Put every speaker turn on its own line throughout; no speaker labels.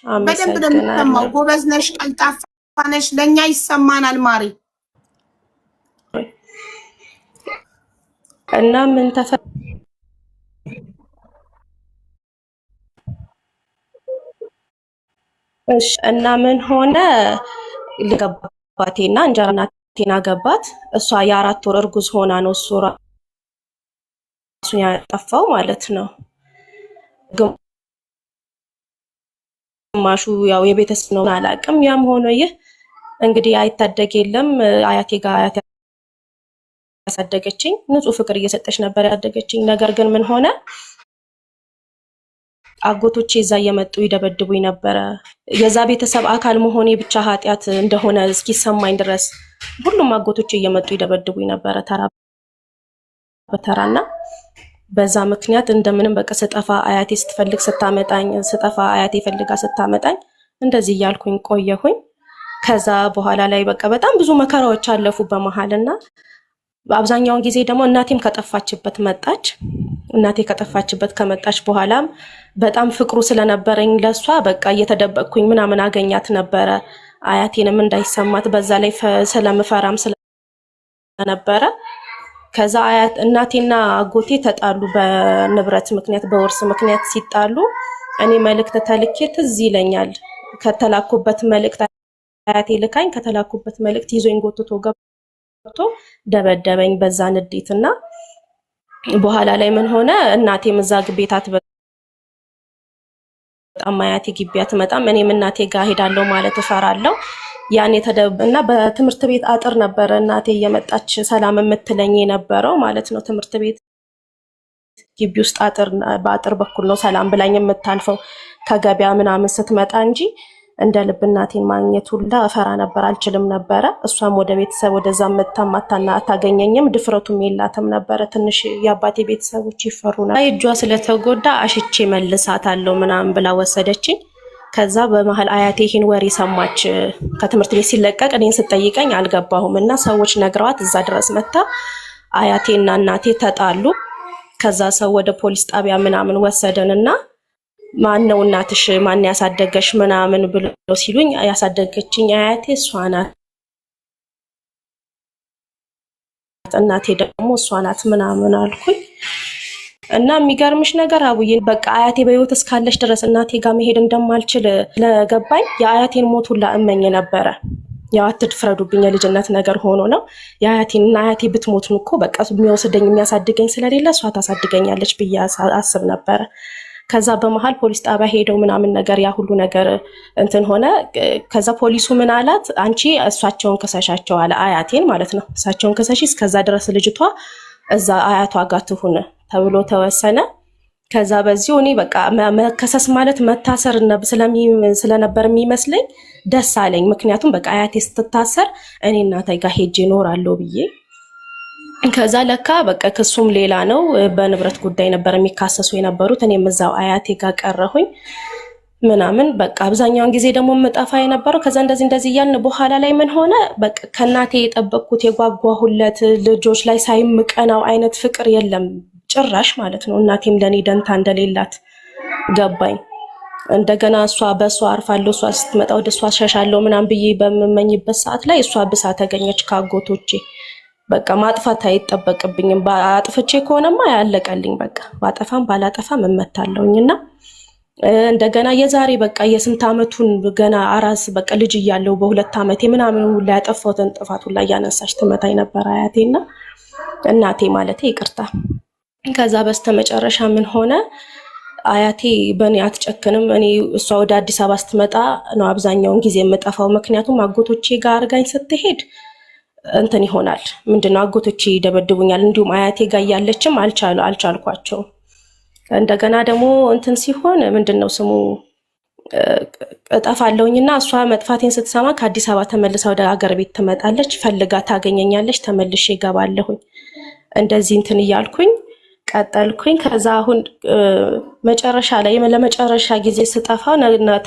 በደንብ እንደምትሰማው ጎበዝ ነሽ፣ ቀልጣፋ ነሽ። ለኛ ይሰማናል ማሪ።
እና ምን እና ምን ሆነ ልገባቴና እንጀራ እናቴን አገባት። እሷ የ4 ወር እርጉዝ ሆና ነው እሱ ራሱን ያጠፋው ማለት ነው። ግማሹ ያው የቤተሰብ ነው አላውቅም። ያም ሆኖ ይህ እንግዲህ አይታደግ የለም። አያቴ ጋር አያቴ ያሳደገችኝ ንጹህ ፍቅር እየሰጠች ነበር ያደገችኝ። ነገር ግን ምን ሆነ አጎቶቼ እዛ እየመጡ ይደበድቡኝ ነበረ። የዛ ቤተሰብ አካል መሆኔ ብቻ ኃጢያት እንደሆነ እስኪሰማኝ ድረስ ሁሉም አጎቶቼ እየመጡ ይደበድቡኝ ነበረ ተራ በተራና በዛ ምክንያት እንደምንም በቃ ስጠፋ አያቴ ስትፈልግ ስታመጣኝ፣ ስጠፋ አያቴ ፈልጋ ስታመጣኝ እንደዚህ እያልኩኝ ቆየሁኝ። ከዛ በኋላ ላይ በቃ በጣም ብዙ መከራዎች አለፉ በመሃልና በአብዛኛውን ጊዜ ደግሞ እናቴም ከጠፋችበት መጣች። እናቴ ከጠፋችበት ከመጣች በኋላም በጣም ፍቅሩ ስለነበረኝ ለሷ በቃ እየተደበቅኩኝ ምናምን አገኛት ነበረ አያቴንም እንዳይሰማት በዛ ላይ ስለምፈራም ስለነበረ ከዛ አያት እናቴና አጎቴ ተጣሉ በንብረት ምክንያት በውርስ ምክንያት ሲጣሉ እኔ መልእክት ተልኬ ትዝ ይለኛል። ከተላኩበት መልእክት አያቴ ልካኝ ከተላኩበት መልእክት ይዞኝ ጎትቶ ገብቶ ደበደበኝ በዛ ንዴትና በኋላ ላይ ምን ሆነ እናቴ መዛግ ቤታት በጣም አያቴ ግቢያት መጣም እኔም እናቴ ጋር ሄዳለሁ ማለት እፈራለሁ። ያኔ ተደብና በትምህርት ቤት አጥር ነበር እናቴ እየመጣች ሰላም የምትለኝ የነበረው ማለት ነው። ትምህርት ቤት ግቢ ውስጥ አጥር በአጥር በኩል ነው ሰላም ብላኝ የምታልፈው ከገበያ ምናምን ስትመጣ እንጂ እንደ ልብ እናቴን ማግኘት ሁላ እፈራ ነበር፣ አልችልም ነበረ። እሷም ወደ ቤተሰብ ወደዛ መታማታና አታገኘኝም፣ ድፍረቱም የላትም ነበረ። ትንሽ የአባቴ ቤተሰቦች ይፈሩና እጇ ስለተጎዳ አሽቼ መልሳታለሁ ምናምን ብላ ወሰደችኝ። ከዛ በመሃል አያቴ ይሄን ወሬ ሰማች። ከትምህርት ቤት ሲለቀቅ እኔን ስጠይቀኝ አልገባሁም እና ሰዎች ነግረዋት እዛ ድረስ መታ አያቴና እናቴ ተጣሉ። ከዛ ሰው ወደ ፖሊስ ጣቢያ ምናምን ወሰደንና ማን ነው እናትሽ ማን ያሳደገሽ ምናምን ብለው ሲሉኝ ያሳደገችኝ አያቴ እሷ ናት፣ እናቴ ደግሞ እሷ ናት ምናምን አልኩኝ። እና የሚገርምሽ ነገር አቡዬ በቃ አያቴ በህይወት እስካለሽ ድረስ እናቴ ጋር መሄድ እንደማልችል ለገባኝ የአያቴን ሞት ሁላ እመኝ ነበረ። ያው አትፍረዱብኝ የልጅነት ነገር ሆኖ ነው። የአያቴና አያቴ ብትሞት እኮ በቃ የሚወስደኝ የሚያሳድገኝ ስለሌለ እሷ ታሳድገኛለች ብዬ አስብ ነበረ። ከዛ በመሃል ፖሊስ ጣቢያ ሄደው ምናምን ነገር ያ ሁሉ ነገር እንትን ሆነ። ከዛ ፖሊሱ ምን አላት፣ አንቺ እሷቸውን ከሰሻቸው አለ፣ አያቴን ማለት ነው። እሳቸውን ከሰሺ እስከዛ ድረስ ልጅቷ እዛ አያቷ ጋር ትሁን ተብሎ ተወሰነ። ከዛ በዚሁ እኔ በቃ መከሰስ ማለት መታሰር ስለነበር የሚመስለኝ ደስ አለኝ። ምክንያቱም በቃ አያቴ ስትታሰር እኔ እናቴ ጋር ሄጄ እኖራለሁ ብዬ። ከዛ ለካ በቃ ክሱም ሌላ ነው፣ በንብረት ጉዳይ ነበር የሚካሰሱ የነበሩት። እኔም እዛው አያቴ ጋር ቀረሁኝ ምናምን በቃ አብዛኛውን ጊዜ ደግሞ መጣፋ የነበረው። ከዛ እንደዚህ እያልን በኋላ ላይ ምን ሆነ በቃ ከእናቴ የጠበቅኩት የጓጓሁለት ልጆች ላይ ሳይምቀናው አይነት ፍቅር የለም ጭራሽ ማለት ነው። እናቴም ለኔ ደንታ እንደሌላት ገባኝ። እንደገና እሷ በእሷ አርፋለሁ እሷ ስትመጣ ወደ እሷ ሸሻለሁ ምናምን ብዬ በምመኝበት ሰዓት ላይ እሷ ብሳ ተገኘች ካጎቶቼ። በቃ ማጥፋት አይጠበቅብኝም፣ አጥፍቼ ከሆነማ ያለቀልኝ በቃ ባጠፋም ባላጠፋም እመታለሁኝና እንደገና የዛሬ በቃ የስንት አመቱን ገና አራስ በቃ ልጅ እያለሁ በ2 አመቴ ምናምን ሁላ ያጠፋሁትን ጥፋት ሁላ እያነሳች ትመታኝ ነበር አያቴና እናቴ ማለት ይቅርታ። ከዛ በስተመጨረሻ ምን ሆነ አያቴ በእኔ አትጨክንም። እኔ እሷ ወደ አዲስ አበባ ስትመጣ ነው አብዛኛውን ጊዜ የምጠፋው። ምክንያቱም አጎቶቼ ጋር አርጋኝ ስትሄድ እንትን ይሆናል ምንድነው አጎቶቼ ይደበድቡኛል። እንዲሁም አያቴ ጋር እያለችም አልቻልኳቸውም። እንደገና ደግሞ እንትን ሲሆን ምንድነው ስሙ እጠፋለሁኝና እሷ መጥፋቴን ስትሰማ ከአዲስ አበባ ተመልሳ ወደ ሀገር ቤት ትመጣለች፣ ፈልጋ ታገኘኛለች፣ ተመልሼ እገባለሁኝ። እንደዚህ እንትን እያልኩኝ ቀጠልኩኝ። ከዛ አሁን መጨረሻ ላይ ለመጨረሻ ጊዜ ስጠፋ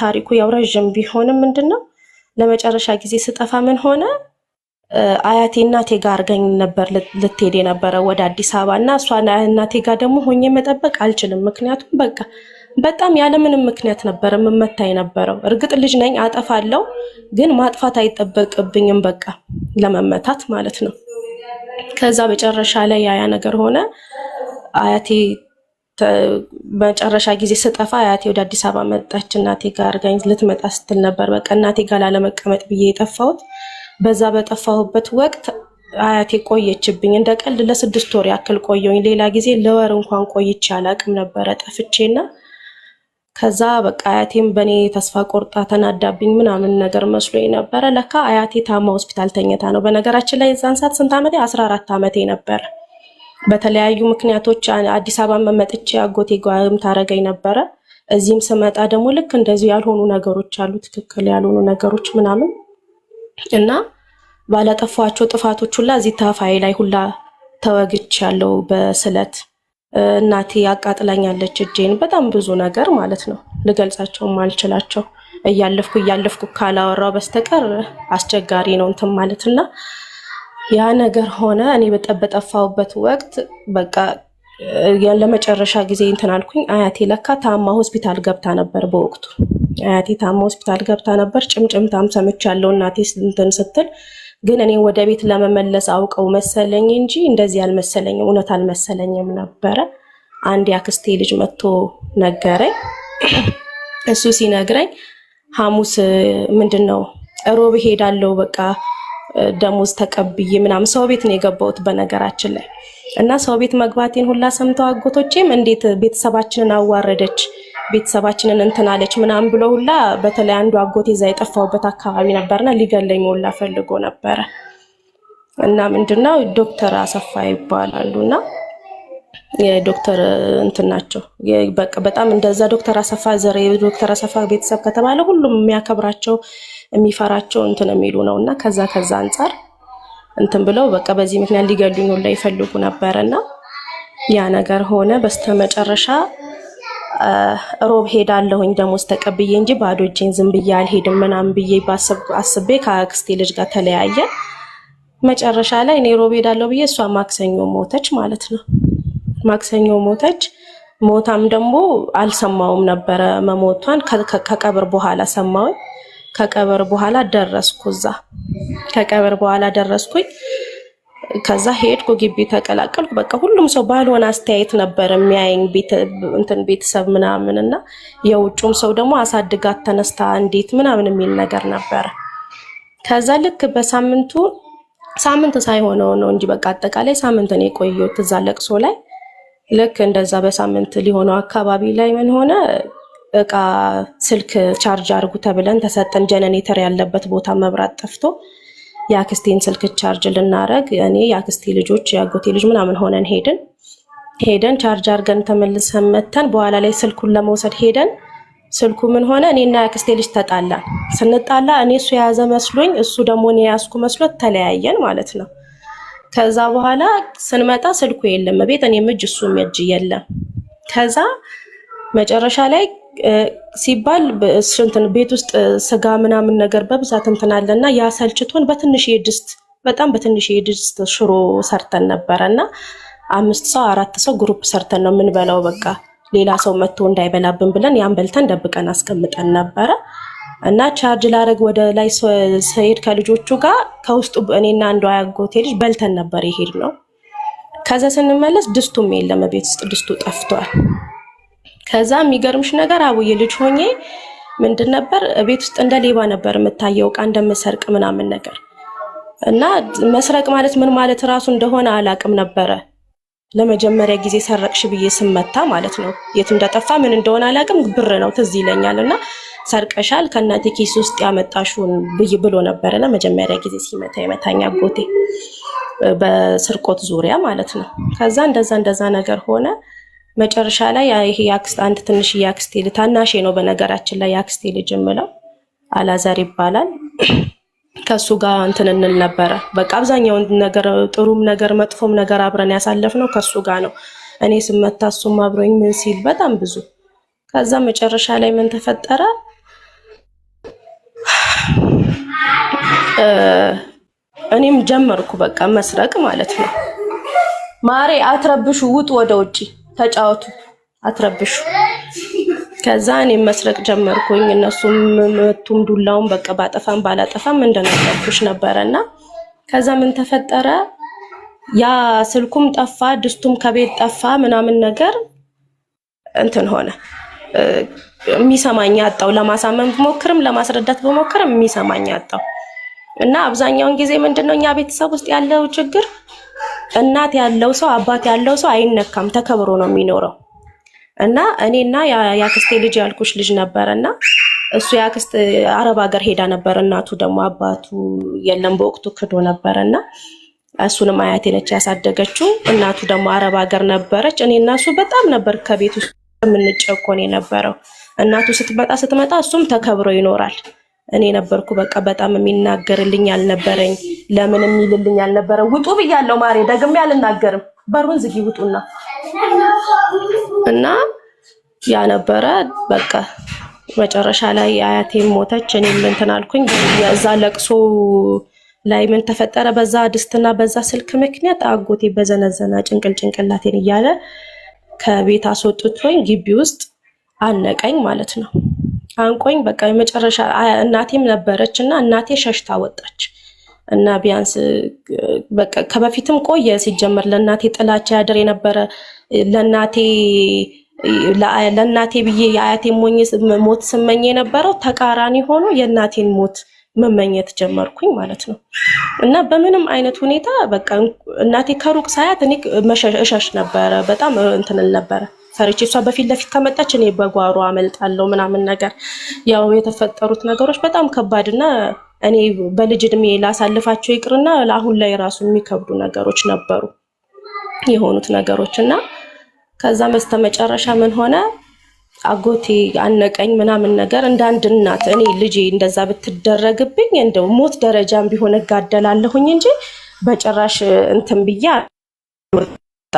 ታሪኩ ያው ረጅም ቢሆንም ምንድነው ለመጨረሻ ጊዜ ስጠፋ ምን ሆነ አያቴ እናቴ ጋር አርገኝ ነበር ልትሄድ የነበረ ወደ አዲስ አበባ እና እሷ እናቴ ጋር ደግሞ ሆኜ መጠበቅ አልችልም። ምክንያቱም በቃ በጣም ያለምንም ምክንያት ነበር መመታ የነበረው። እርግጥ ልጅ ነኝ አጠፋለሁ፣ ግን ማጥፋት አይጠበቅብኝም በቃ ለመመታት ማለት ነው። ከዛ መጨረሻ ላይ ያ ነገር ሆነ። አያቴ መጨረሻ ጊዜ ስጠፋ አያቴ ወደ አዲስ አበባ መጣች። እናቴ ጋር አርጋኝ ልትመጣ ስትል ነበር በቃ እናቴ ጋር ላለመቀመጥ ብዬ የጠፋሁት። በዛ በጠፋሁበት ወቅት አያቴ ቆየችብኝ። እንደ ቀልድ ለ6 ወር ያክል ቆየሁኝ። ሌላ ጊዜ ለወር እንኳን ቆይቼ አላቅም ነበረ ጠፍቼና ከዛ በቃ አያቴም በኔ ተስፋ ቆርጣ ተናዳብኝ ምናምን ነገር መስሎኝ ነበረ። ለካ አያቴ ታማ ሆስፒታል ተኝታ ነው። በነገራችን ላይ የዛን ሰዓት ስንት ዓመቴ? 14 ዓመቴ ነበር። በተለያዩ ምክንያቶች አዲስ አበባ መጥቼ አጎቴ ጋርም ታረገኝ ነበረ። እዚህም ስመጣ ደግሞ ልክ እንደዚህ ያልሆኑ ነገሮች አሉ፣ ትክክል ያልሆኑ ነገሮች ምናምን እና ባላጠፋቸው ጥፋቶች ሁላ እዚህ ታፋይ ላይ ሁላ ተወግቻለሁ በስለት። እናቴ አቃጥላኛለች እጄን፣ በጣም ብዙ ነገር ማለት ነው ልገልጻቸው ማልችላቸው። እያለፍኩ ካላወራው በስተቀር አስቸጋሪ ነው እንትን ማለትና ያ ነገር ሆነ። እኔ በጠፋሁበት ወቅት በቃ ለመጨረሻ ጊዜ እንትን አልኩኝ። አያቴ ለካ ታማ ሆስፒታል ገብታ ነበር በወቅቱ። አያቴ ታማ ሆስፒታል ገብታ ነበር። ጭምጭምታም ሰምቻለሁ እናቴ እንትን ስትል፣ ግን እኔ ወደ ቤት ለመመለስ አውቀው መሰለኝ እንጂ እንደዚህ አልመሰለኝም፣ እውነት አልመሰለኝም ነበረ። አንድ ያክስቴ ልጅ መጥቶ ነገረኝ። እሱ ሲነግረኝ ሐሙስ ምንድነው ሮብ ሄዳለሁ በቃ ደሞዝ ተቀብዬ ምናምን ሰው ቤት ነው የገባሁት በነገራችን ላይ። እና ሰው ቤት መግባቴን ሁላ ሰምተው አጎቶቼም እንዴት ቤተሰባችንን አዋረደች፣ ቤተሰባችንን እንትን አለች ምናምን ብሎ ሁላ፣ በተለይ አንዱ አጎቴ እዛ የጠፋሁበት አካባቢ ነበርና ሊገለኝ ሁላ ፈልጎ ነበረ። እና ምንድነው ዶክተር አሰፋ ይባላሉና የዶክተር እንትን ናቸው በቃ በጣም እንደዛ ዶክተር አሰፋ ዘሬ ዶክተር አሰፋ ቤተሰብ ከተባለ ሁሉም የሚያከብራቸው የሚፈራቸው እንትን የሚሉ ነውና ከዛ አንፃር እንትን ብለው በቃ በዚህ ምክንያት ሊገሉኝ ሁላ ይፈልጉ ነበርና ያ ነገር ሆነ። በስተመጨረሻ ሮብ ሄዳለሁኝ ደሞዝ ተቀብዬ እንጂ ባዶ እጄን ዝም ብዬ አልሄድም ምናምን ብዬ አስቤ ከአክስቴ ልጅ ጋር ተለያየ። መጨረሻ ላይ እኔ ሮብ ሄዳለሁ ብዬ እሷ ማክሰኞ ሞተች ማለት ነው። ማክሰኞ ሞተች። ሞታም ደግሞ አልሰማውም ነበረ መሞቷን፣ ከቀብር በኋላ ሰማሁኝ። ከቀብር በኋላ ደረስኩ። እዛ ከቀብር በኋላ ደረስኩኝ። ከዛ ሄድኩ፣ ግቢ ተቀላቀልኩ። በቃ ሁሉም ሰው ባልሆነ አስተያየት ነበር የሚያየኝ ቤተሰብ ምናምን እና የውጩም ሰው ደግሞ አሳድጋት ተነስታ እንዴት ምናምን የሚል ነገር ነበረ። ከዛ ልክ ሳምንት ሳይሆነው ነው እንጂ በቃ አጠቃላይ ሳምንት ነው የቆየሁት እዛ ለቅሶ ላይ። ልክ እንደዛ በሳምንት ሊሆነው አካባቢ ላይ ምን ሆነ፣ እቃ ስልክ ቻርጅ አድርጉ ተብለን ተሰጠን። ጀነሬተር ያለበት ቦታ መብራት ጠፍቶ የአክስቴን ስልክ ቻርጅ ልናረግ እኔ የአክስቴ ልጆች የአጎቴ ልጅ ምናምን ሆነን ሄደን ቻርጅ አድርገን ተመልሰን መተን በኋላ ላይ ስልኩን ለመውሰድ ሄደን ስልኩ ምን ሆነ፣ እኔና የአክስቴ ልጅ ተጣላን። ስንጣላ እኔ እሱ የያዘ መስሎኝ እሱ ደግሞ እኔ ያዝኩ መስሎት ተለያየን ማለት ነው። ከዛ በኋላ ስንመጣ ስልኩ የለም ቤት፣ እኔም እጅ እሱም እጅ የለም። ከዛ መጨረሻ ላይ ሲባል ቤት ውስጥ ስጋ ምናምን ነገር በብዛት እንትን አለና ያ ሰልችቶን በጣም በትንሽ ድስት ሽሮ ሰርተን ነበረና 5 ሰው 4 ሰው ግሩፕ ሰርተን ነው የምንበላው። በቃ ሌላ ሰው መጥቶ እንዳይበላብን ብለን ያን በልተን ደብቀን አስቀምጠን ነበረ። እና ቻርጅ ላረግ ወደ ላይ ሰይድ ከልጆቹ ጋር ከውስጡ እኔና አንዷ ያጎቴ ልጅ በልተን ነበር የሄድነው። ከዛ ስንመለስ ድስቱም የለም ቤት ውስጥ፣ ድስቱ ጠፍቷል። ከዛ የሚገርምሽ ነገር አቡዬ ልጅ ሆኜ ምንድን ነበር ቤት ውስጥ እንደ ሌባ ነበር የምታየው፣ ዕቃ እንደምሰርቅ ምናምን ነገር። እና መስረቅ ማለት ምን ማለት ራሱ እንደሆነ አላቅም ነበረ። ለመጀመሪያ ጊዜ ሰረቅሽ ብዬ ስመታ ማለት ነው። የት እንደጠፋ ምን እንደሆነ አላቅም፣ ብር ነው ትዝ ይለኛል። እና ሰርቀሻል ከእናቴ ኪስ ውስጥ ያመጣሽውን ብሎ ነበረ ለመጀመሪያ ጊዜ የመታኝ አጎቴ በስርቆት ዙሪያ ማለት ነው። ከዛ እንደዛ ነገር ሆነ። መጨረሻ ላይ ይሄ አንድ ትንሽ የአክስቴ ልጅ ታናሼ ነው በነገራችን ላይ የአክስቴ ልጅ የምለው አላዛር ይባላል። ከሱ ጋር እንትን እንል ነበረ። በቃ አብዛኛውን ነገር ጥሩም ነገር መጥፎም ነገር አብረን ያሳለፍነው ከሱ ጋር ነው። እኔ ስመታ እሱም አብሮኝ ምን ሲል በጣም ብዙ። ከዛ መጨረሻ ላይ ምን ተፈጠረ፣ እኔም ጀመርኩ በቃ መስረቅ ማለት ነው። ማሬ አትረብሹ፣ ውጡ ወደ ውጪ ተጫወቱ፣ አትረብሹ። ከዛ እኔም መስረቅ ጀመርኩኝ። እነሱም መቱም ዱላውን በቃ ባጠፋም ባላጠፋም እንደነበርኩሽ ነበረና ከዛ ምን ተፈጠረ? ያ ስልኩም ጠፋ፣ ድስቱም ከቤት ጠፋ ምናምን ነገር እንትን ሆነ። የሚሰማኝ አጣው። ለማሳመን ብሞክርም ለማስረዳት ብሞክርም የሚሰማኝ አጣው። እና አብዛኛውን ጊዜ ምንድነው እኛ ቤተሰብ ውስጥ ያለው ችግር እናት ያለው ሰው አባት ያለው ሰው አይነካም፣ ተከብሮ ነው የሚኖረው። እና እኔና ያክስቴ ልጅ ያልኩሽ ልጅ ነበርና እሱ ያክስት አረብ ሀገር ሄዳ ነበር። እናቱ ደግሞ አባቱ የለም በወቅቱ ክዶ ነበርና እሱንም አያቴ ነች ያሳደገችው። እናቱ ደግሞ አረብ ሀገር ነበረች። እኔና እሱ በጣም ነበር ከቤት ውስጥ የምንጨቆን የነበረው። እናቱ ስትመጣ እሱም ተከብሮ ይኖራል። እኔ ነበርኩ በቃ በጣም የሚናገርልኝ ያልነበረኝ፣ ለምን የሚልልኝ ያልነበረ። ውጡ ብያለሁ ማሬ፣ ደግሜ አልናገርም። በሩን ዝጊ ውጡና። እና ያ ነበረ በቃ መጨረሻ ላይ አያቴ ሞተች። እኔም እንትን አልኩኝ። እዛ ለቅሶ ላይ ምን ተፈጠረ? በዛ ድስትና በዛ ስልክ ምክንያት አጎቴ በዘነዘና ጭንቅላቴን እያለ ከቤት አስወጥቶኝ ግቢ ውስጥ አነቀኝ ማለት ነው። አንቆኝ በቃ የመጨረሻ እናቴም ነበረች እና እናቴ ሸሽታ ወጣች። እና ቢያንስ በቃ ከበፊትም ቆየ ሲጀመር ለእናቴ ጥላቻ ያደር የነበረ ለእናቴ ብዬ የአያቴ ሞት ስመኝ የነበረው ተቃራኒ ሆኖ የእናቴን ሞት መመኘት ጀመርኩኝ ማለት ነው። እና በምንም አይነት ሁኔታ በቃ እናቴ ከሩቅ ሳያት እኔ እሸሽ ነበረ። በጣም እንትንል ነበረ ፈርቼ። እሷ በፊት ለፊት ከመጣች እኔ በጓሮ አመልጣለሁ ምናምን ነገር። ያው የተፈጠሩት ነገሮች በጣም ከባድና እኔ በልጅ እድሜ ላሳልፋቸው ይቅርና ለአሁን ላይ ራሱ የሚከብዱ ነገሮች ነበሩ የሆኑት ነገሮች። እና ከዛ በስተመጨረሻ ምን ሆነ? አጎቴ አነቀኝ ምናምን ነገር። እንደ አንድ እናት እኔ ልጄ እንደዛ ብትደረግብኝ እንደው ሞት ደረጃም ቢሆን እጋደላለሁኝ እንጂ በጭራሽ እንትን ብያ ወጣ።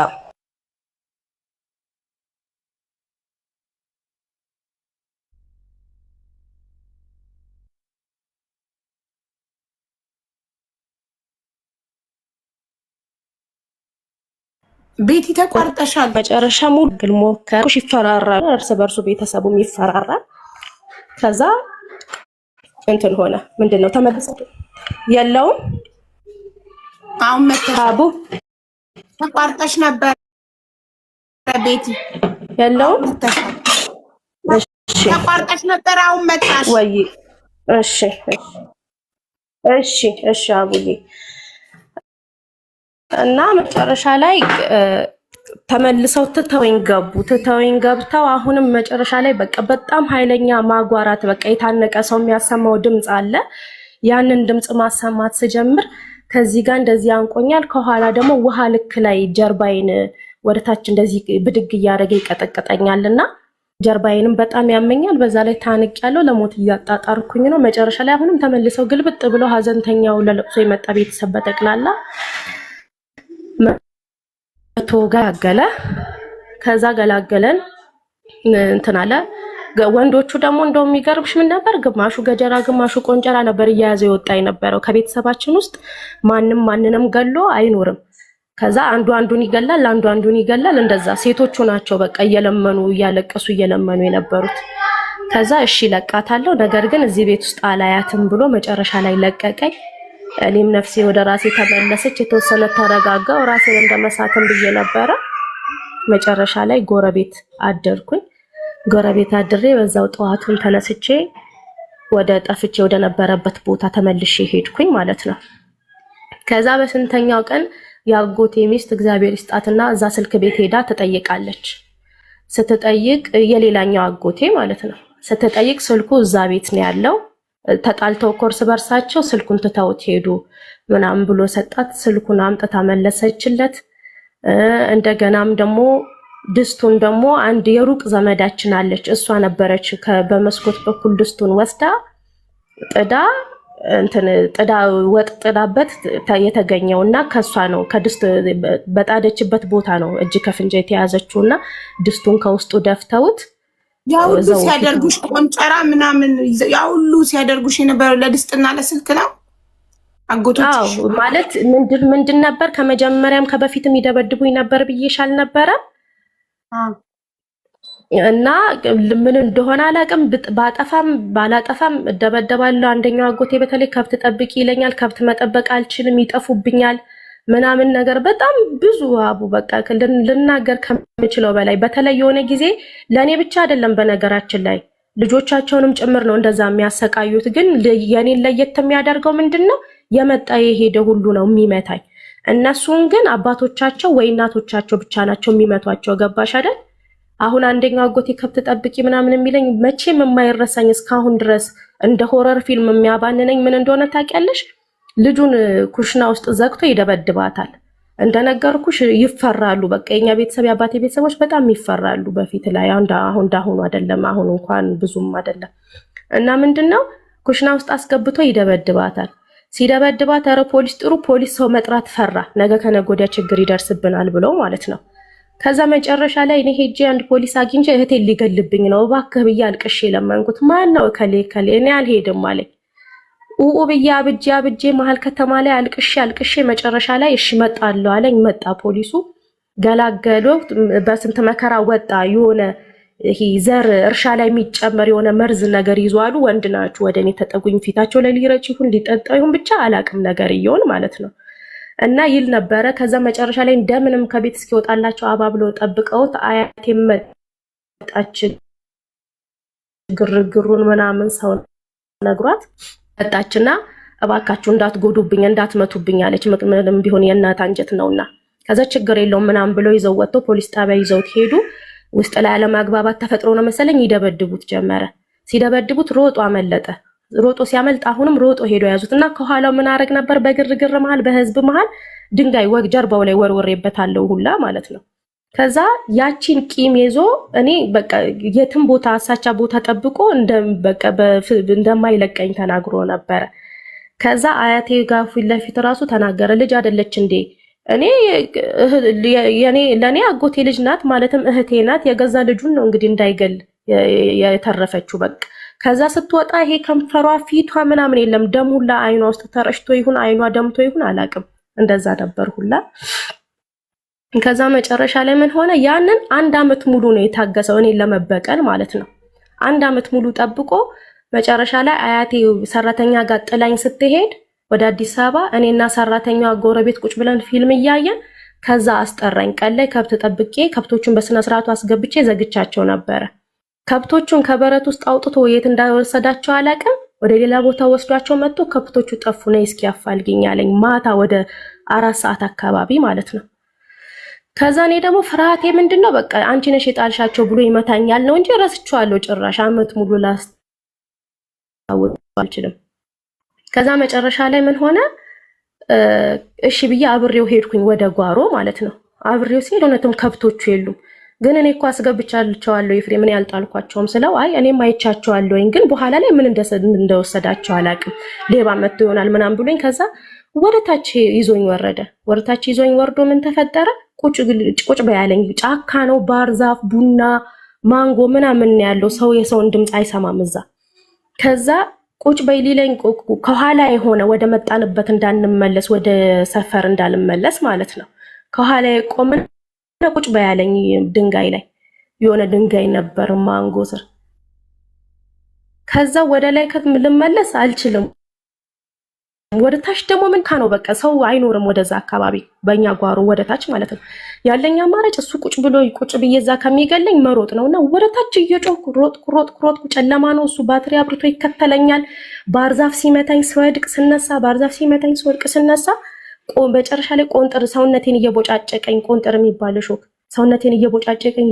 ቤቲ ተቋርጠሻል።
መጨረሻ ሙሉ ግል ሞከርኩሽ። ይፈራራል፣ እርስ በርሱ ቤተሰቡም ይፈራራል። ከዛ እንትን ሆነ። ምንድነው ተመልሶ የለውም።
አሁን መተሻቡ ተቋርጠሽ ነበር ቤቲ።
የለውም
ተቋርጠሽ ነበር፣ አሁን መጣሽ
ወይ? እሺ እሺ እሺ አቡዬ። እና መጨረሻ ላይ ተመልሰው ትተወኝ ገብተው አሁንም መጨረሻ ላይ በቃ በጣም ኃይለኛ ማጓራት፣ በቃ የታነቀ ሰው የሚያሰማው ድምፅ አለ። ያንን ድምፅ ማሰማት ስጀምር ከዚህ ጋር እንደዚህ አንቆኛል፣ ከኋላ ደግሞ ውሃ ልክ ላይ ጀርባይን ወደታች እንደዚህ ብድግ እያደረገ ይቀጠቅጠኛልና ጀርባይንም በጣም ያመኛል። በዛ ላይ ታንቅ ያለው ለሞት እያጣጣርኩኝ ነው። መጨረሻ ላይ አሁንም ተመልሰው ግልብጥ ብሎ ሀዘንተኛው ለለቅሶ የመጣ ቤተሰብ በጠቅላላ መቶ ገላገለ። ከዛ ገላገለን እንትን አለ። ወንዶቹ ደግሞ እንደው የሚገርምሽ ምን ነበር? ግማሹ ገጀራ ግማሹ ቆንጨራ ነበር እያያዘ የወጣ የነበረው። ከቤተሰባችን ውስጥ ማንንም ገሎ አይኖርም። ከዛ አንዱ አንዱን ይገላል፣ አንዱ አንዱን ይገላል። እንደዛ ሴቶቹ ናቸው በቃ እየለመኑ እያለቀሱ እየለመኑ የነበሩት። ከዛ እሺ ለቃታለሁ፣ ነገር ግን እዚህ ቤት ውስጥ አላያትም ብሎ መጨረሻ ላይ ለቀቀኝ። እኔም ነፍሴ ወደ ራሴ ተመለሰች። የተወሰነ ተረጋጋው። ራሴን እንደመሳተም ብዬ ነበረ። መጨረሻ ላይ ጎረቤት አደርኩኝ። ጎረቤት አድሬ በዛው ጠዋቱን ተነስቼ ወደ ጠፍቼ ወደ ነበረበት ቦታ ተመልሼ ሄድኩኝ ማለት ነው። ከዛ በስንተኛው ቀን ያጎቴ ሚስት እግዚአብሔር ይስጣትና እዛ ስልክ ቤት ሄዳ ትጠይቃለች። ስትጠይቅ የሌላኛው አጎቴ ማለት ነው። ስትጠይቅ ስልኩ እዛ ቤት ነው ያለው። ተጣልተው ኮርስ በርሳቸው ስልኩን ትተውት ሄዱ ምናምን ብሎ ሰጣት። ስልኩን አምጥታ መለሰችለት። እንደገናም ደግሞ ድስቱን ደግሞ አንድ የሩቅ ዘመዳችን አለች፣ እሷ ነበረች በመስኮት በኩል ድስቱን ወስዳ ጥዳ ወጥ ጥዳበት የተገኘውና ከሷ ነው ከድስት በጣደችበት ቦታ ነው እጅ ከፍንጅ የተያዘችውና ድስቱን ከውስጡ ደፍተውት
ያውሉ ሲያደርጉሽ ቆንጨራ ምናምን ያውሉ ሲያደርጉሽ የነበረው ለድስትና ለስልክ ነው አጎቶች?
አዎ ማለት ምንድን ነበር? ከመጀመሪያም ከበፊትም ይደበድቡኝ ነበር ብዬሻል ነበረ። እና ምን እንደሆነ አላውቅም። ባጠፋም ባላጠፋም እደበደባለሁ። አንደኛው አጎቴ በተለይ ከብት ጠብቂ ይለኛል። ከብት መጠበቅ አልችልም፣ ይጠፉብኛል ምናምን ነገር በጣም ብዙ አቡ በቃ ልናገር ከምችለው በላይ። በተለይ የሆነ ጊዜ ለእኔ ብቻ አይደለም በነገራችን ላይ ልጆቻቸውንም ጭምር ነው እንደዛ የሚያሰቃዩት። ግን የኔን ለየት የሚያደርገው ምንድን ነው? የመጣ የሄደ ሁሉ ነው የሚመታኝ። እነሱን ግን አባቶቻቸው ወይ እናቶቻቸው ብቻ ናቸው የሚመቷቸው። ገባሽ አይደል? አሁን አንደኛው አጎቴ ከብት ጠብቂ ምናምን የሚለኝ መቼም የማይረሳኝ እስካሁን ድረስ እንደ ሆረር ፊልም የሚያባንነኝ ምን እንደሆነ ታውቂያለሽ? ልጁን ኩሽና ውስጥ ዘግቶ ይደበድባታል። እንደነገርኩሽ ይፈራሉ። በቃ የኛ ቤተሰብ የአባቴ ቤተሰቦች በጣም ይፈራሉ። በፊት ላይ አሁን እንዳሁኑ አይደለም። አሁን እንኳን ብዙም አይደለም። እና ምንድነው ኩሽና ውስጥ አስገብቶ ይደበድባታል። ሲደበድባት ኧረ ፖሊስ ጥሩ፣ ፖሊስ ሰው መጥራት ፈራ። ነገ ከነገ ወዲያ ችግር ይደርስብናል ብለው ማለት ነው። ከዛ መጨረሻ ላይ እኔ ሄጄ አንድ ፖሊስ አግኝቼ እህቴን ሊገልብኝ ነው እባክህ ብዬ አልቅሼ ለመንኩት። ማን ነው ከሌ እኔ አልሄድም አለኝ። ኡኡ ብዬ አብጄ መሀል ከተማ ላይ አልቅሼ መጨረሻ ላይ እሺ እመጣለሁ አለኝ። መጣ ፖሊሱ ገላገለው። በስንት መከራ ወጣ። የሆነ ይሄ ዘር እርሻ ላይ የሚጨመር የሆነ መርዝ ነገር ይዟሉ። ወንድ ናችሁ ወደኔ ተጠጉኝ፣ ፊታቸው ላይ ሊረጭ ይሁን ሊጠጣ ይሁን ብቻ አላቅም ነገር ይሆን ማለት ነው። እና ይል ነበረ። ከዛ መጨረሻ ላይ እንደምንም ከቤት እስኪወጣላቸው አባብለው ጠብቀውት አያቴ መጣች። ግርግሩን ምናምን ሰው ነግሯት መጣችና እባካችሁ እንዳትጎዱብኝ እንዳትመቱብኝ አለች። ምንም ቢሆን የእናት አንጀት ነውና ከዛ ችግር የለውም ምናምን ብለው ይዘው ወጥተው ፖሊስ ጣቢያ ይዘውት ሄዱ። ውስጥ ላይ አለመግባባት ተፈጥሮ ነው መሰለኝ ይደበድቡት ጀመረ። ሲደበድቡት ሮጦ አመለጠ። ሮጦ ሲያመልጥ አሁንም ሮጦ ሄዶ ያዙትና ከኋላው ምን አረግ ነበር? በግርግር መሃል በህዝብ መሃል ድንጋይ ወግ ጀርባው ላይ ወርወሬበታለሁ ሁላ ማለት ነው። ከዛ ያቺን ቂም ይዞ እኔ በቃ የትም ቦታ አሳቻ ቦታ ጠብቆ እንደማይለቀኝ ተናግሮ ነበረ። ከዛ አያቴ ጋር ፊት ለፊት ራሱ ተናገረ። ልጅ አይደለች እንዴ? እኔ ለኔ አጎቴ ልጅ ናት፣ ማለትም እህቴ ናት። የገዛ ልጁን ነው እንግዲህ እንዳይገል የተረፈችው በቃ። ከዛ ስትወጣ ይሄ ከንፈሯ ፊቷ ምናምን የለም ደም ሁላ አይኗ ውስጥ ተረሽቶ ይሁን አይኗ ደምቶ ይሁን አላቅም፣ እንደዛ ነበር ሁላ። ከዛ መጨረሻ ላይ ምን ሆነ? ያንን 1 አመት ሙሉ ነው የታገሰው እኔን ለመበቀል ማለት ነው። 1 አመት ሙሉ ጠብቆ መጨረሻ ላይ አያቴ ሰራተኛ ጋር ጥላኝ ስትሄድ ወደ አዲስ አበባ እኔና ሰራተኛዋ ጎረቤት ቁጭ ብለን ፊልም እያየን ከዛ አስጠራኝ። ቀን ላይ ከብት ጠብቄ ከብቶቹን በስነ ስርዓቱ አስገብቼ ዘግቻቸው ነበረ። ከብቶቹን ከበረት ውስጥ አውጥቶ የት እንዳወሰዳቸው አላቅም። ወደ ሌላ ቦታ ወስዷቸው መጥቶ ከብቶቹ ጠፉ ነው እስኪ ያፋልግኝ አለኝ። ማታ ወደ 4 ሰዓት አካባቢ ማለት ነው። ከዛ እኔ ደግሞ ፍርሃቴ ምንድነው በቃ አንቺ ነሽ የጣልሻቸው ብሎ ይመታኛል ነው እንጂ ረስቼዋለሁ። ጭራሽ አመት ሙሉ ላስታውስ አልችልም። ከዛ መጨረሻ ላይ ምን ሆነ? እሺ ብዬ አብሬው ሄድኩኝ ወደ ጓሮ ማለት ነው። አብሬው ሲሄድ እውነትም ከብቶቹ የሉም። ግን እኔ እኮ አስገብቻቸዋለሁ ኤፍሬም ምን ያልጣልኳቸውም ስለው አይ እኔም አይቻቸዋለሁ ግን በኋላ ላይ ምን እንደወሰዳቸው አላቅም ሌባ መጥቶ ይሆናል ምናምን ብሎኝ ከዛ ወደታች ይዞኝ ወረደ። ወደታች ይዞኝ ወርዶ ምን ተፈጠረ? ቁጭ በያለኝ። ጫካ ነው፣ ባህር ዛፍ፣ ቡና፣ ማንጎ ምናምን ያለው ሰው የሰውን ድምፅ አይሰማም እዛ። ከዛ ቁጭ በይ ሊለኝ ከኋላ የሆነ ወደ መጣንበት እንዳንመለስ ወደ ሰፈር እንዳልመለስ ማለት ነው። ከኋላ ቆመን ቁጭ በያለኝ ድንጋይ ላይ የሆነ ድንጋይ ነበር ማንጎ ስር። ከዛ ወደ ላይ ልመለስ አልችልም። ወደ ታች ደግሞ ምን ካነው በቃ ሰው አይኖርም ወደዛ አካባቢ በእኛ ጓሮ ወደ ታች ማለት ነው። ያለኝ አማራጭ እሱ ቁጭ ብዬ እዛ ከሚገለኝ መሮጥ ነውና ወደ ታች እየጮኩ ሮጥኩ። ጨለማ ነው፣ እሱ ባትሪ አብርቶ ይከተለኛል። ባህር ዛፍ ሲመታኝ ስወድቅ ስነሳ፣ ባህር ዛፍ ሲመታኝ ስወድቅ ስነሳ፣ በጨረሻ ላይ ቆንጥር ሰውነቴን እየቦጫጨቀኝ፣ ቆንጥር የሚባል ሾክ ሰውነቴን እየቦጫጨቀኝ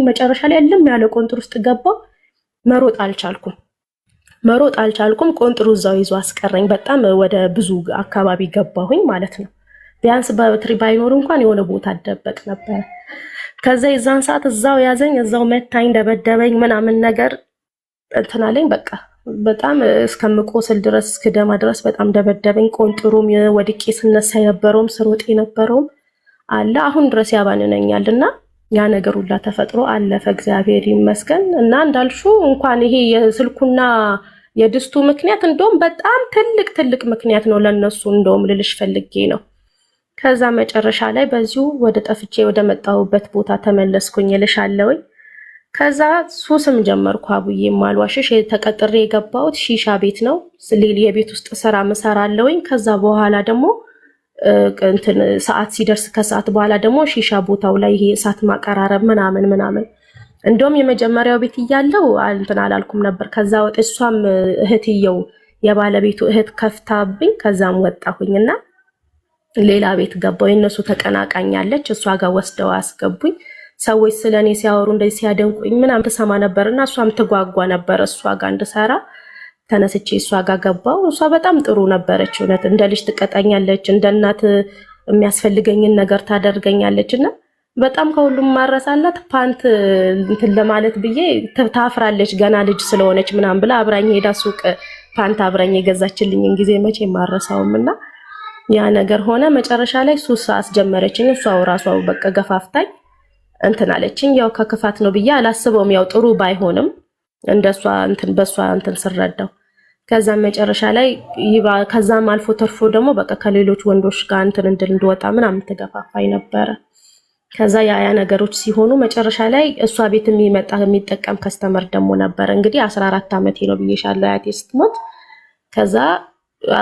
መጨረሻ ላይ እልም ያለ ቆንጥር ውስጥ ገባው። መሮጥ አልቻልኩም። ቆንጥሩ እዛው ይዞ አስቀረኝ። በጣም ወደ ብዙ አካባቢ ገባሁኝ ማለት ነው። ቢያንስ በትሪ ባይኖር እንኳን የሆነ ቦታ አደበቅ ነበር። ከዛ የዛን ሰዓት እዛው ያዘኝ፣ እዛው መታኝ፣ ደበደበኝ ምናምን ነገር እንትን አለኝ። በቃ በጣም እስከምቆስል ድረስ እስክደማ ድረስ በጣም ደበደበኝ። ቆንጥሩም ወድቄ ስነሳ የነበረውም ስሮጥ የነበረውም አለ አሁን ድረስ ያባንነኛልና ያ ነገር ሁላ ተፈጥሮ አለፈ፣ እግዚአብሔር ይመስገን። እና እንዳልሹ እንኳን ይሄ የስልኩና የድስቱ ምክንያት እንደውም በጣም ትልቅ ምክንያት ነው ለነሱ እንደውም ልልሽ ፈልጌ ነው። ከዛ መጨረሻ ላይ በዚሁ ወደ ጠፍቼ ወደ መጣሁበት ቦታ ተመለስኩኝ እልሻለሁኝ። ከዛ ሱስም ጀመርኩ አቡዬ ማልዋሽሽ ተቀጥሬ የገባሁት ሺሻ ቤት ነው። የቤት ውስጥ ስራ መሰራለሁኝ። ከዛ በኋላ ደግሞ እንትን ሰዓት ሲደርስ ከሰዓት በኋላ ደግሞ ሺሻ ቦታው ላይ ይሄ እሳት ማቀራረብ ምናምን እንደውም የመጀመሪያው ቤት እያለው እንትን አላልኩም ነበር። ከዛ ወጥ እሷም እህትየው የባለቤቱ እህት ከፍታብኝ ከዛም ወጣሁኝና ሌላ ቤት ገባሁ። የነሱ ተቀናቃኛለች እሷ ጋር ወስደው አስገቡኝ። ሰዎች ስለኔ ሲያወሩ እንደዚህ ሲያደንቁኝ ምናምን ተሰማ ነበርና እሷም ትጓጓ ነበር እሷ ጋር እንድሰራ ተነስቼ እሷ ጋር ገባሁ። እሷ በጣም ጥሩ ነበረች። እውነት እንደ ልጅ ትቀጣኛለች፣ እንደ እናት የሚያስፈልገኝን ነገር ታደርገኛለች እና በጣም ከሁሉም ማረሳላት ፓንት እንትን ለማለት ብዬ ታፍራለች ገና ልጅ ስለሆነች ምናምን ብላ አብራኝ ሄዳ ሱቅ ፓንት አብራኝ የገዛችልኝን ጊዜ መቼ ማረሳውም እና ያ ነገር ሆነ። መጨረሻ ላይ ሱስ አስጀመረችኝ። እሷው ራሷ በቃ ገፋፍታኝ እንትን አለችኝ። ያው ከክፋት ነው ብዬ አላስበውም። ያው ጥሩ ባይሆንም እንደሷ እንትን በሷ እንትን ስረዳው ከዛም መጨረሻ ላይ ከዛም አልፎ ተርፎ ደግሞ በቃ ከሌሎች ወንዶች ጋር እንትን እንድወጣ ምናምን ተገፋፋኝ ነበረ። ከዛ ያ ነገሮች ሲሆኑ መጨረሻ ላይ እሷ ቤት የሚጠቀም ከስተመር ደግሞ ነበረ። እንግዲህ 14 ዓመቴ ነው ብዬሻለሁ አያቴ ስትሞት። ከዛ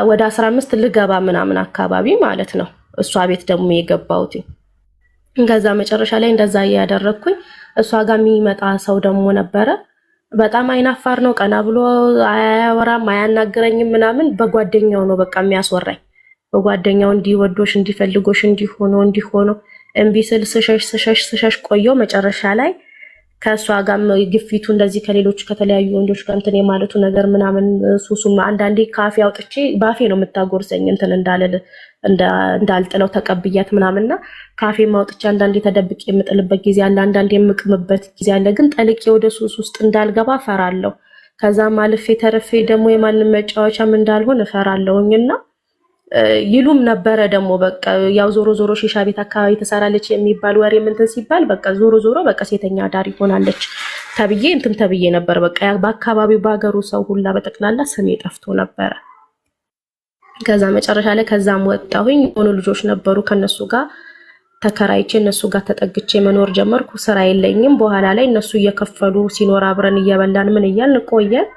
ወደ 15 ልገባ ምናምን አካባቢ ማለት ነው እሷ ቤት ደግሞ የገባሁት። ከዛ መጨረሻ ላይ እንደዛ ያደረኩኝ እሷ ጋር የሚመጣ ሰው ደግሞ ነበረ። በጣም አይናፋር ነው። ቀና ብሎ አያወራም፣ አያናግረኝም ምናምን። በጓደኛው ነው በቃ የሚያስወራኝ። በጓደኛው እንዲወዶሽ እንዲፈልጎሽ እንዲሆኖ እምቢ ስል ስሸሽ ቆየው። መጨረሻ ላይ ከእሷ ጋር ግፊቱ እንደዚህ ከሌሎች ከተለያዩ ወንዶች ጋር እንትን የማለቱ ነገር ምናምን ሱሱም አንዳንዴ ካፌ አውጥቼ ባፌ ነው የምታጎርሰኝ እንትን እንዳልጥለው ተቀብያት ምናምንና ካፌ ማውጥቼ አንዳንዴ ተደብቄ የምጥልበት ጊዜ አለ፣ አንዳንዴ የምቅምበት ጊዜ አለ። ግን ጠልቄ ወደ ሱስ ውስጥ እንዳልገባ እፈራለሁ። ከዛም አልፌ ተረፌ ደግሞ የማንም መጫወቻም እንዳልሆን እፈራለሁኝና ይሉም ነበረ ደግሞ በቃ ያው ዞሮ ሺሻ ቤት አካባቢ ተሰራለች የሚባል ወሬ ምንትን ሲባል በቃ ዞሮ በቃ ሴተኛ አዳሪ ሆናለች ተብዬ ነበር። በቃ በአካባቢው በአገሩ ሰው ሁላ በጠቅላላ ስሜ ጠፍቶ ነበረ። ከዛ መጨረሻ ላይ ከዛም ወጣሁኝ። የሆኑ ልጆች ነበሩ ከነሱ ጋር ተከራይቼ እነሱ ጋር ተጠግቼ መኖር ጀመርኩ። ስራ የለኝም። በኋላ ላይ እነሱ እየከፈሉ ሲኖር አብረን እየበላን ምን እያልን ቆየን።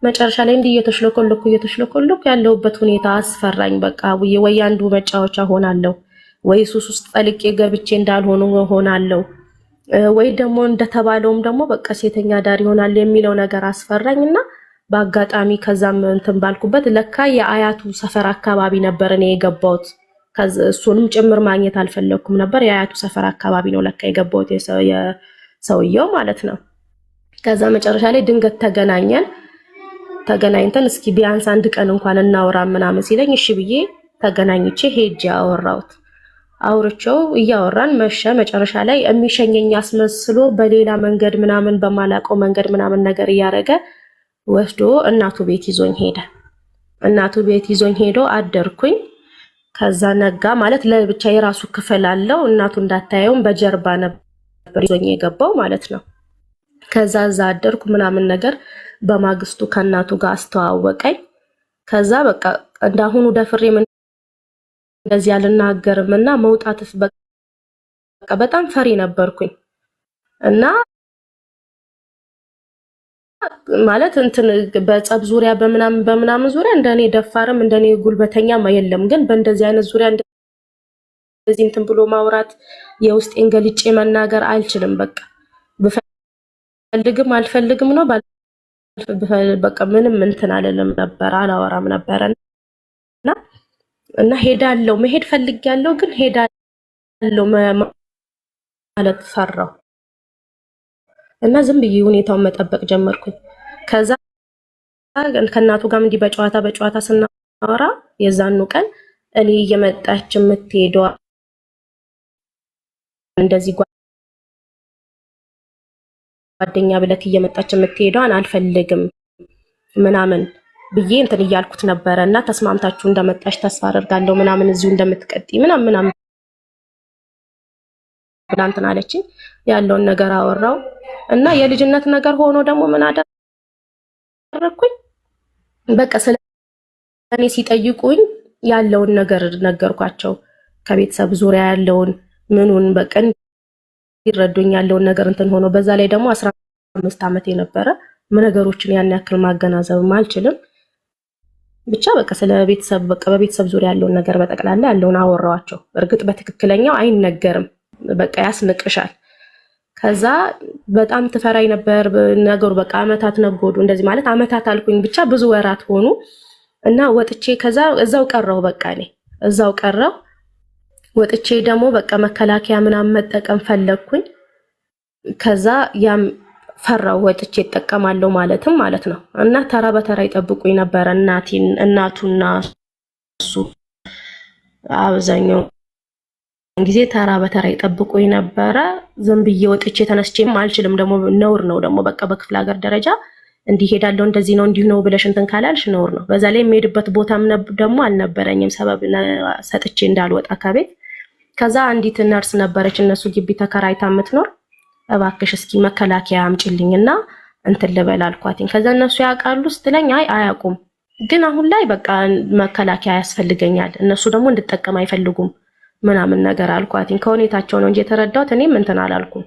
መጨረሻ ላይ እንዲህ እየተሽለኮለኩ ያለሁበት ሁኔታ አስፈራኝ። በቃ ወይ አንዱ መጫወቻ ሆናለሁ፣ ወይ ሱስ ውስጥ ጠልቄ ገብቼ እንዳልሆኑ ሆናለሁ፣ ወይ ደግሞ እንደተባለውም ደግሞ በቃ ሴተኛ ዳር ይሆናል የሚለው ነገር አስፈራኝና በአጋጣሚ ከዛም እንትን ባልኩበት ለካ የአያቱ ሰፈር አካባቢ ነበር እኔ የገባሁት። እሱንም ጭምር ማግኘት አልፈለኩም ነበር። የአያቱ ሰፈር አካባቢ ነው ለካ የገባሁት የሰውየው ማለት ነው። ከዛ መጨረሻ ላይ ድንገት ተገናኝተን እስኪ ቢያንስ አንድ ቀን እንኳን እናወራ ምናምን ሲለኝ እሺ ብዬ ተገናኝቼ ሄጄ አውርቼው እያወራን መሸ። መጨረሻ ላይ የሚሸኘኝ አስመስሎ በሌላ መንገድ ምናምን በማላውቀው መንገድ ምናምን ነገር እያደረገ ወስዶ እናቱ ቤት ይዞኝ ሄደ። እናቱ ቤት ይዞኝ ሄዶ አደርኩኝ። ከዛ ነጋ ማለት ለብቻ የራሱ ክፍል አለው። እናቱ እንዳታየውም በጀርባ ነበር ይዞኝ የገባው ማለት ነው። ከዛ እዛ አደርኩ ምናምን ነገር። በማግስቱ ከእናቱ ጋር አስተዋወቀኝ። ከዛ በቃ እንዳሁኑ ደፍሬ እንደዚህ አልናገርም እና መውጣት በቃ በጣም ፈሪ ነበርኩኝ እና ማለት እንትን በጸብ ዙሪያ በምናምን ዙሪያ እንደኔ ደፋርም እንደኔ ጉልበተኛም የለም። ግን በእንደዚህ አይነት ዙሪያ እንደዚህ እንትን ብሎ ማውራት የውስጤን ገልጬ መናገር አልችልም። በቃ ብፈልግም አልፈልግም ነው በቃ ምንም እንትን አልልም ነበር፣ አላወራም ነበር እና ሄዳለሁ መሄድ ፈልጊያለሁ፣ ግን ሄዳለሁ ማለት ፈራው እና ዝም ብዬ ሁኔታውን መጠበቅ ጀመርኩኝ። ከዛ ከእናቱ ጋር እንዲህ በጨዋታ ስናወራ የዛኑ ቀን እኔ እየመጣች የምትሄደው እንደዚህ ጓደኛ ብለክ እየመጣች የምትሄደዋን አልፈልግም ምናምን ብዬ እንትን እያልኩት ነበረ እና ተስማምታችሁ እንደመጣች ተስፋ አደርጋለሁ ምናምን እዚሁ እንደምትቀጥይ ምናምን ብላ እንትን አለችኝ። ያለውን ነገር አወራው እና የልጅነት ነገር ሆኖ ደግሞ ምን አደረኩኝ፣ በቃ ስለኔ ሲጠይቁኝ ያለውን ነገር ነገርኳቸው። ከቤተሰብ ዙሪያ ያለውን ምኑን በቃ ይረዱኝ ያለውን ነገር እንትን ሆኖ በዛ ላይ ደግሞ 15 ዓመት የነበረ ነገሮችን ያን ያክል ማገናዘብም አልችልም። ብቻ በቃ ስለ ቤተሰብ በቃ በቤተሰብ ዙሪያ ያለውን ነገር በጠቅላላ ያለውን አወራዋቸው። እርግጥ በትክክለኛው አይነገርም፣ በቃ ያስንቅሻል። ከዛ በጣም ትፈራይ ነበር ነገሩ። በቃ አመታት ነጎዱ። እንደዚህ ማለት አመታት አልኩኝ ብቻ ብዙ ወራት ሆኑ እና ወጥቼ ከዛ እዛው ቀረው። በቃ እኔ እዛው ቀረው። ወጥቼ ደግሞ በቃ መከላከያ ምናምን መጠቀም ፈለግኩኝ። ከዛ ያም ፈራው ወጥቼ እጠቀማለሁ ማለት ነው። እና ተራ በተራ ይጠብቁኝ ነበር እናቱና እሱ አብዛኛው ጊዜ ተራ በተራ ይጠብቁኝ ነበረ። ዝም ብዬ ወጥቼ ተነስቼም አልችልም። ደግሞ ነውር ነው ደግሞ በቃ በክፍለ ሀገር ደረጃ እንዲህ ሄዳለሁ እንደዚህ ነው እንዲህ ነው ብለሽ እንትን ካላልሽ ነውር ነው። በዛ ላይ የምሄድበት ቦታም ደግሞ አልነበረኝም ሰበብ ሰጥቼ እንዳልወጣ ከቤት። ከዛ አንዲት ነርስ ነበረች እነሱ ግቢ ተከራይታ የምትኖር፣ እባክሽ እስኪ መከላከያ አምጪልኝና እንትን ልበል አልኳትኝ። ከዛ እነሱ ያውቃሉ ስትለኝ አይ አያውቁም፣ ግን አሁን ላይ በቃ መከላከያ ያስፈልገኛል፣ እነሱ ደግሞ እንድጠቀም አይፈልጉም ምናምን ነገር አልኳትኝ። ከሁኔታቸው ነው እንጂ የተረዳሁት እኔም እንትን አላልኩም፣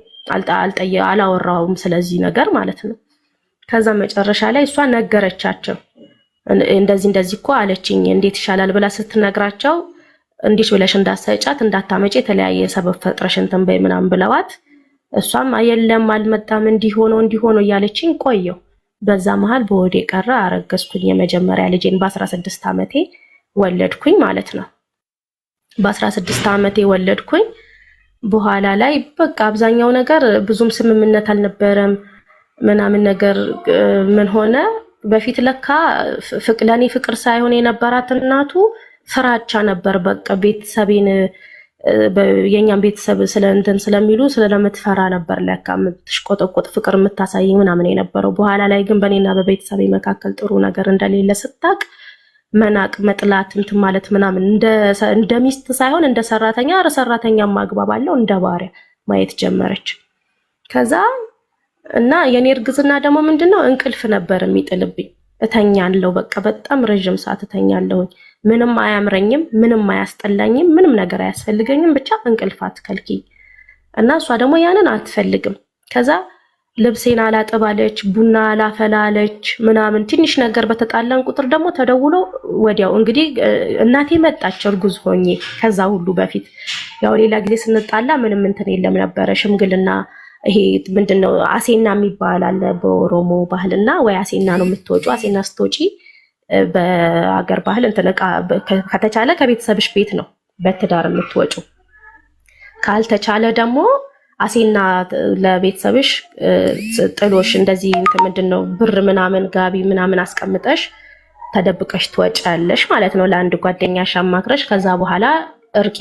አላወራውም ስለዚህ ነገር ማለት ነው። ከዛ መጨረሻ ላይ እሷ ነገረቻቸው። እንደዚህ እኮ አለችኝ እንዴት ይሻላል ብላ ስትነግራቸው እንዲሽ ብለሽ እንዳሰጫት እንዳታመጪ የተለያየ ሰበብ ፈጥረሽ እንትን በይ ምናምን ብለዋት፣ እሷም አየለም አልመጣም እንዲሆኖ እያለችኝ ቆየው። በዛ መሃል በወዴ ቀረ፣ አረገዝኩኝ። የመጀመሪያ ልጄን በ16 ዓመቴ ወለድኩኝ ማለት ነው። በ16 ዓመቴ ወለድኩኝ። በኋላ ላይ በቃ አብዛኛው ነገር ብዙም ስምምነት አልነበረም ምናምን ነገር ምን ሆነ፣ በፊት ለካ ለኔ ፍቅር ሳይሆን የነበራት እናቱ ፍራቻ ነበር። በቃ ቤተሰቤን የኛን ቤተሰብ ስለሚሉ ስለምትፈራ ነበር ለካ የምትሽቆጠቆጥ ፍቅር የምታሳይ ምናምን የነበረው። በኋላ ላይ ግን በኔና በቤተሰቤ መካከል ጥሩ ነገር እንደሌለ ስታቅ መናቅ መጥላት እንትን ማለት ምናምን እንደ ሚስት ሳይሆን እንደ ሰራተኛ ሰራተኛ ማግባብ አለው እንደ ባሪያ ማየት ጀመረች። ከዛ እና የኔ እርግዝና ደግሞ ምንድነው እንቅልፍ ነበር የሚጥልብኝ። እተኛለሁ በቃ በጣም ረጅም ሰዓት እተኛለሁ። ምንም አያምረኝም፣ ምንም አያስጠላኝም፣ ምንም ነገር አያስፈልገኝም፣ ብቻ እንቅልፍ አትከልኪኝ። እና እሷ ደግሞ ያንን አትፈልግም። ከዛ ልብሴን አላጥባለች፣ ቡና አላፈላለች ምናምን። ትንሽ ነገር በተጣላን ቁጥር ደግሞ ተደውሎ ወዲያው እንግዲህ እናቴ መጣች እርጉዝ ሆኜ። ከዛ ሁሉ በፊት ያው ሌላ ጊዜ ስንጣላ ምንም እንትን የለም ነበረ ሽምግልና። ይሄ ምንድነው አሴና የሚባል አለ በኦሮሞ ባህልና፣ ወይ አሴና ነው የምትወጪው። አሴና ስትወጪ በአገር ባህል እንትን ከተቻለ ከቤተሰብሽ ቤት ነው በትዳር የምትወጪው። ካልተቻለ ደግሞ አሴና ለቤተሰብሽ ጥሎሽ እንደዚህ እንትን ምንድነው ብር ምናምን ጋቢ ምናምን አስቀምጠሽ ተደብቀሽ ትወጫለሽ ማለት ነው። ለአንድ ጓደኛሽ አማክረሽ ከዛ በኋላ እርቅ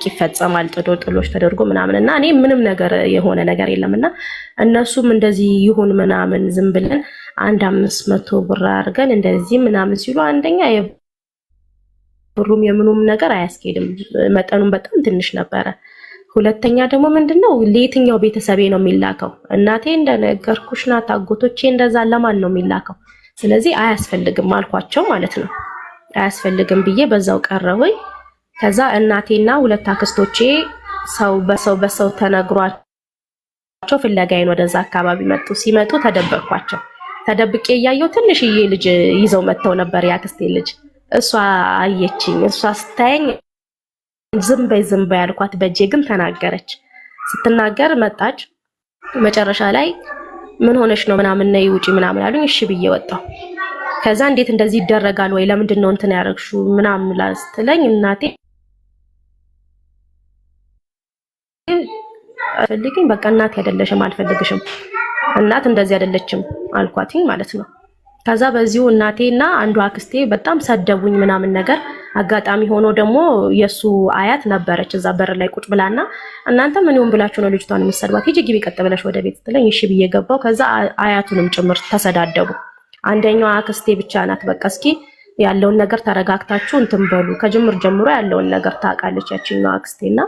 ይፈጸማል ጥሎሽ ተደርጎ ምናምን። እና እኔ ምንም ነገር የሆነ ነገር የለምና እነሱም እንደዚህ ይሁን ምናምን ዝም ብለን 500 ብር አድርገን እንደዚህ ምናምን ሲሉ፣ አንደኛ የብሩም የምኑም ነገር አያስኬድም፣ መጠኑም በጣም ትንሽ ነበረ። ሁለተኛ ደግሞ ምንድነው ለየትኛው ቤተሰቤ ነው የሚላከው? እናቴ እንደነገርኩሽ ናት፣ አጎቶቼ እንደዛ ለማን ነው የሚላከው? ስለዚህ አያስፈልግም አልኳቸው ማለት ነው። አያስፈልግም ብዬ በዛው ቀረሁኝ። ከዛ እናቴና ሁለት አክስቶቼ በሰው ተነግሯቸው ፍለጋዬን ወደዛ አካባቢ መጡ። ሲመጡ ተደበቅኳቸው። ተደብቄ እያየሁ ትንሽዬ ልጅ ይዘው መጥተው ነበር፣ ያክስቴ ልጅ። እሷ አየችኝ። እሷ ስታየኝ ዝም በይ አልኳት። በእጄ ግን ተናገረች። ስትናገር መጣች። መጨረሻ ላይ ምን ሆነሽ ነው ምናምን ነይ ውጪ ምናምን አሉኝ። እሺ ብዬ ወጣሁ። ከዛ እንዴት እንደዚህ ይደረጋል ወይ ለምንድን ነው እንትን ያደረግሽው ምናምን ላስትለኝ እናቴ አልፈልግኝ፣ በቃ እናቴ አይደለሽም አልፈልግሽም፣ እናት እንደዚህ አይደለችም አልኳትኝ ማለት ነው። ከዛ በዚሁ እናቴና አንዱ አክስቴ በጣም ሰደቡኝ ምናምን ነገር። አጋጣሚ ሆኖ ደግሞ የሱ አያት ነበረች እዛ በር ላይ ቁጭ ብላና እናንተ ምን ይሁን ብላችሁ ነው ልጅቷን የምትሰድባት? ሂጂ ግቢ ቀጥ ብለሽ ወደ ቤት ስትለኝ እሺ ብዬ ገባው። ከዛ አያቱንም ጭምር ተሰዳደቡ። አንደኛው አክስቴ ብቻ ናት በቃ እስኪ ያለውን ነገር ተረጋግታችሁ እንትን በሉ፣ ከጅምር ጀምሮ ያለውን ነገር ታውቃለች ያቺኛው አክስቴና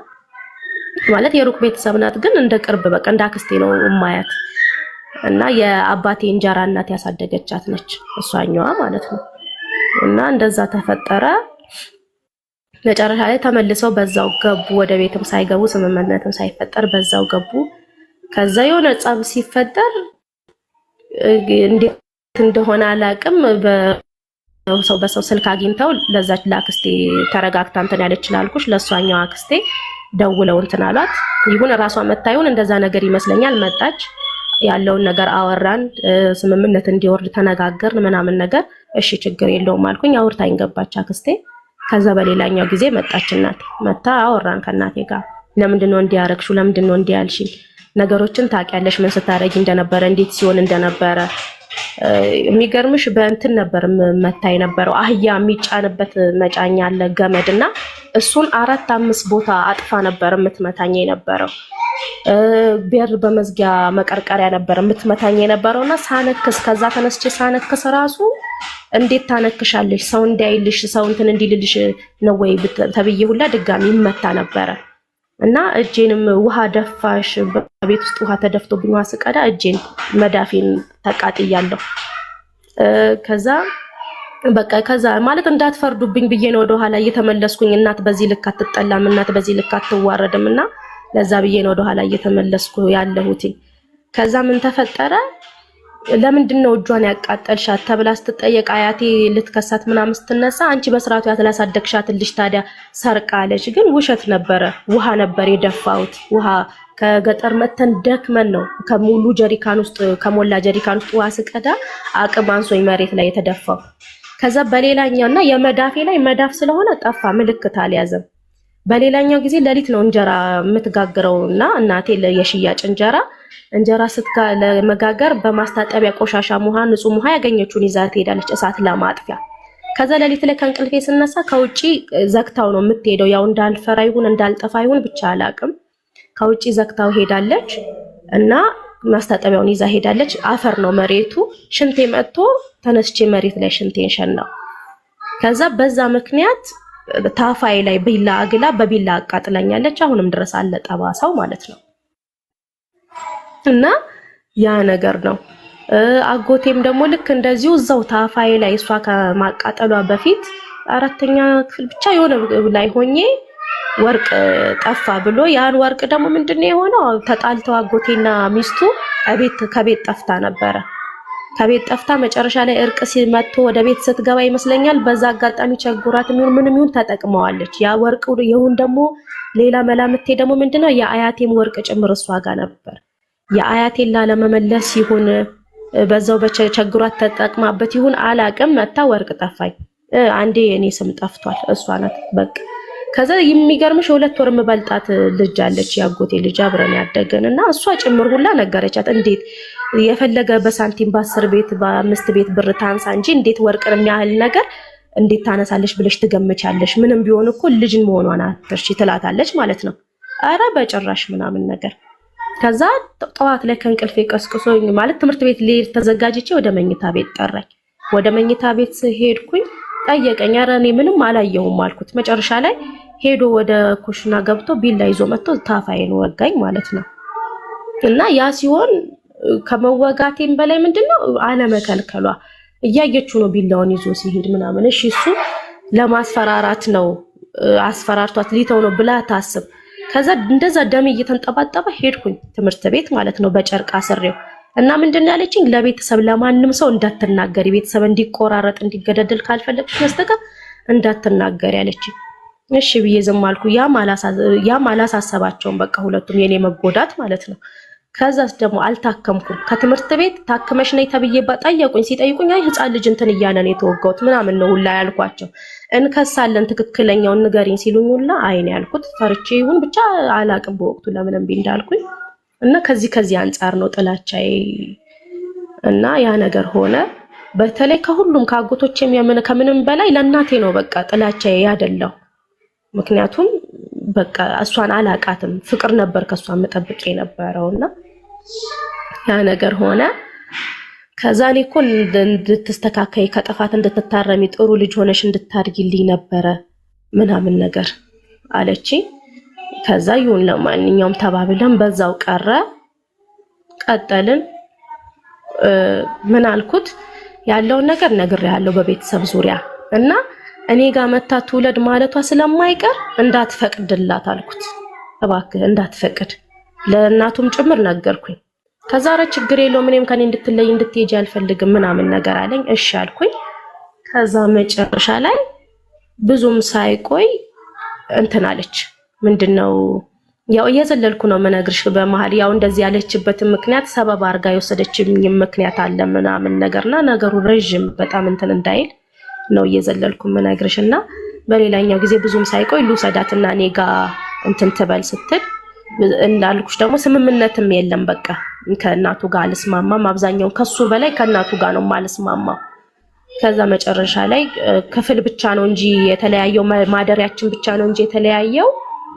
ማለት የሩቅ ቤተሰብ ናት፣ ግን እንደ ቅርብ በቃ እንደ አክስቴ ነው ማያት። እና የአባቴ እንጀራ እናት ያሳደገቻት ነች እሷኛዋ ማለት ነው። እና እንደዛ ተፈጠረ። መጨረሻ ላይ ተመልሰው በዛው ገቡ። ወደ ቤትም ሳይገቡ ስምምነትም ሳይፈጠር በዛው ገቡ። ከዛ የሆነ ጸብ ሲፈጠር እንዴት እንደሆነ አላቅም በሰው ስልክ አግኝተው ለዛች ለአክስቴ ተረጋግታ እንትን ያለች ላልኩሽ ለሷኛው አክስቴ ደውለው እንትን አሏት። ይሁን ራሷ መታዩን እንደዛ ነገር ይመስለኛል መጣች። ያለውን ነገር አወራን፣ ስምምነት እንዲወርድ ተነጋገርን ምናምን ነገር። እሺ ችግር የለውም አልኩኝ። አውርታኝ ገባች አክስቴ። ከዛ በሌላኛው ጊዜ መጣች እናቴ። መታ አወራን ከእናቴ ጋር። ለምንድነው እንዲያረግሽው? ለምንድነው እንዲያልሽኝ? ነገሮችን ታውቂያለሽ፣ ምን ስታረጊ እንደነበረ፣ እንዴት ሲሆን እንደነበረ። የሚገርምሽ በእንትን ነበር መታይ ነበረው አህያ የሚጫንበት መጫኛ አለ ገመድና እሱን 4-5 ቦታ አጥፋ ነበር የምትመታኝ የነበረው። በር በመዝጊያ መቀርቀሪያ ነበር የምትመታኝ የነበረውና ሳነክስ ከዛ ተነስቼ ሳነክስ ራሱ እንዴት ታነክሻለሽ? ሰው እንዳይልሽ ሰው እንትን እንዲልልሽ ነው ወይ ተብዬ ሁላ ድጋሚ ይመታ ነበረ። እና እጄንም ውሃ ደፋሽ፣ በቤት ውስጥ ውሃ ተደፍቶብኝ ውሃ ስቀዳ እጄን መዳፌን ተቃጥያለሁ። ከዛ በቃ ከዛ ማለት እንዳትፈርዱብኝ ብዬ ነው ወደ ኋላ እየተመለስኩኝ። እናት በዚህ ልክ አትጠላም፣ እናት በዚህ ልክ አትዋረድም እና ለዛ ብዬ ነው ወደ ኋላ እየተመለስኩ ያለሁት። ከዛ ምን ተፈጠረ? ለምንድነው እጇን ያቃጠልሻት ተብላ ስትጠየቅ አያቴ ልትከሳት ምናምን ስትነሳ አንቺ በስርዓቱ ያላሳደግሻት ልጅ ታዲያ ሰርቃለች። ግን ውሸት ነበረ። ውሃ ነበር የደፋሁት። ውሃ ከገጠር መተን ደክመን ነው ከሙሉ ጀሪካን ውስጥ ከሞላ ጀሪካን ውስጥ ውሃ ስቀዳ አቅም አንሶኝ መሬት ላይ የተደፋው። ከዛ በሌላኛውና የመዳፌ ላይ መዳፍ ስለሆነ ጠፋ፣ ምልክት አልያዘም። በሌላኛው ጊዜ ሌሊት ነው እንጀራ የምትጋግረውና እናቴ የሽያጭ እንጀራ ለመጋገር በማስታጠቢያ ቆሻሻ ውሃ ንጹህ ውሃ ያገኘችውን ይዛ ትሄዳለች እሳት ለማጥፊያ። ከዛ ሌሊት ላይ ከእንቅልፌ ስነሳ ከውጪ ዘግታው ነው የምትሄደው። ያው እንዳልፈራ ይሁን እንዳልጠፋ ይሁን ብቻ አላቅም። ከውጪ ዘግታው ሄዳለች እና ማስታጠቢያውን ይዛ ሄዳለች። አፈር ነው መሬቱ። ሽንቴ መጥቶ ተነስቼ መሬት ላይ ሽንቴን ሸናው። ከዛ በዛ ምክንያት ታፋይ ላይ ቢላ አግላ በቢላ አቃጥላኛለች። አሁንም ድረስ አለ ጠባሳው ማለት ነው። እና ያ ነገር ነው። አጎቴም ደግሞ ልክ እንደዚሁ እዛው ታፋይ ላይ እሷ ከማቃጠሏ በፊት 4ኛ ክፍል ብቻ የሆነ ላይ ሆኜ ወርቅ ጠፋ ብሎ ያን ወርቅ ደግሞ ምንድነው የሆነው? ተጣልተው አጎቴና ሚስቱ ከቤት ጠፍታ ነበረ። ከቤት ጠፍታ መጨረሻ ላይ እርቅ ሲመጡ ወደ ቤት ስትገባ ይመስለኛል በዛ አጋጣሚ ቸጉራት ምንም ይሁን ተጠቅመዋለች። ያ ወርቅ ይሁን ደግሞ ሌላ መላምቴ ደግሞ ምንድነው የአያቴም ወርቅ ጭምር እሷ ጋር ነበር። የአያቴን ላለመመለስ ይሁን በዛው በቸግሯት ተጠቅማበት ይሁን አላቅም፣ መታ ወርቅ ጠፋኝ። አንዴ እኔ ስም ጠፍቷል፣ እሷ ናት በቃ። ከዛ የሚገርምሽ 2 ወር የምበልጣት ልጅ አለች፣ ያጎቴ ልጅ አብረን ያደገንና እሷ ጭምር ሁላ ነገረቻት። እንዴት የፈለገ በሳንቲም በ10 ቤት በ5 ቤት ብር ታንሳ እንጂ እንዴት ወርቅን የሚያህል ነገር እንዴት ታነሳለሽ ብለሽ ትገምቻለሽ? ምንም ቢሆን እኮ ልጅን መሆኗን አትርሺ ትላታለች ማለት ነው። አረ በጭራሽ ምናምን ነገር። ከዛ ጠዋት ላይ ከእንቅልፌ ቀስቅሶኝ ማለት ትምህርት ቤት ልሄድ ተዘጋጅቼ ወደ መኝታ ቤት ጠራኝ። ወደ መኝታ ቤት ሄድኩኝ። ጠየቀኝ። ኧረ እኔ ምንም አላየሁም አልኩት። መጨረሻ ላይ ሄዶ ወደ ኩሽና ገብቶ ቢላ ይዞ መጥቶ ታፋዬን ወጋኝ ማለት ነው። እና ያ ሲሆን ከመወጋቴም በላይ ምንድነው አለመከልከሏ። እያየችው ነው ቢላውን ይዞ ሲሄድ ምናምን። እሺ እሱ ለማስፈራራት ነው፣ አስፈራርቷት ሊተው ነው ብላ ታስብ። ከዛ እንደዛ ደም እየተንጠባጠበ ሄድኩኝ ትምህርት ቤት ማለት ነው በጨርቅ አስሬው። እና ምንድነው ያለችኝ? ለቤተሰብ ለማንም ሰው እንዳትናገሪ፣ ቤተሰብ እንዲቆራረጥ እንዲገደደል ካልፈለግሽ በስተቀር እንዳትናገሪ ያለችኝ። እሺ ብዬ ዝም አልኩ። ያም አላሳሰባቸውም በቃ ሁለቱም የኔ መጎዳት ማለት ነው። ከዛስ ደግሞ አልታከምኩም። ከትምህርት ቤት ታክመሽ ነይ ተብዬ ጠየቁኝ። ሲጠይቁኝ አይ ህፃን ልጅ እንትን እያለ ነው የተወጋሁት ምናምን ነው ሁላ ያልኳቸው። እንከሳለን ትክክለኛውን ንገሪኝ ሲሉኝ ሁላ አይኔ ያልኩት ፈርቼ ይሁን ብቻ አላቅም በወቅቱ ለምን እምቢ እንዳልኩኝ። እና ከዚህ አንጻር ነው ጥላቻዬ። እና ያ ነገር ሆነ። በተለይ ከሁሉም ከአጎቶቼም ከምንም በላይ ለእናቴ ነው በቃ ጥላቻዬ ያደለው። ምክንያቱም በቃ እሷን አላቃትም፣ ፍቅር ነበር ከሷ መጠበቅ የነበረውና ያ ነገር ሆነ። ከዛ እኔ እኮ እንድትስተካከይ ከጥፋት እንድትታረሚ ጥሩ ልጅ ሆነሽ እንድታድጊልኝ ነበረ ምናምን ነገር አለችኝ። ከዛ ይሁን ለማንኛውም ተባብለን በዛው ቀረ። ቀጠልን። ምን አልኩት? ያለውን ነገር ነግሬያለሁ በቤተሰብ ዙሪያ እና እኔ ጋር መታ ትውለድ ማለቷ ስለማይቀር እንዳትፈቅድላት አልኩት። እባክህ እንዳትፈቅድ ለእናቱም ጭምር ነገርኩኝ። ከዛ ኧረ ችግር የለውም እኔም ከኔ እንድትለይ እንድትሄጂ አልፈልግም ምናምን ነገር አለኝ። እሺ አልኩኝ። ከዛ መጨረሻ ላይ ብዙም ሳይቆይ እንትን አለች። ምንድነው ያው እየዘለልኩ ነው መነግርሽ በመሃል ያው እንደዚህ ያለችበት ምክንያት ሰበብ አርጋ የወሰደችኝ ምክንያት አለ ምናምን ነገርና ነገሩ ረጅም በጣም እንትን እንዳይል ነው እየዘለልኩ መነግርሽና በሌላኛው ጊዜ ብዙም ሳይቆይ ልውሰዳትና እኔ ጋር እንትን ትበል ስትል እንዳልኩሽ ደግሞ ስምምነትም የለም። በቃ ከእናቱ ጋር አልስማማም። አብዛኛው ከሱ በላይ ከእናቱ ጋር ነው ማልስማማው። ከዛ መጨረሻ ላይ ክፍል ብቻ ነው እንጂ የተለያየው ማደሪያችን ብቻ ነው እንጂ የተለያየው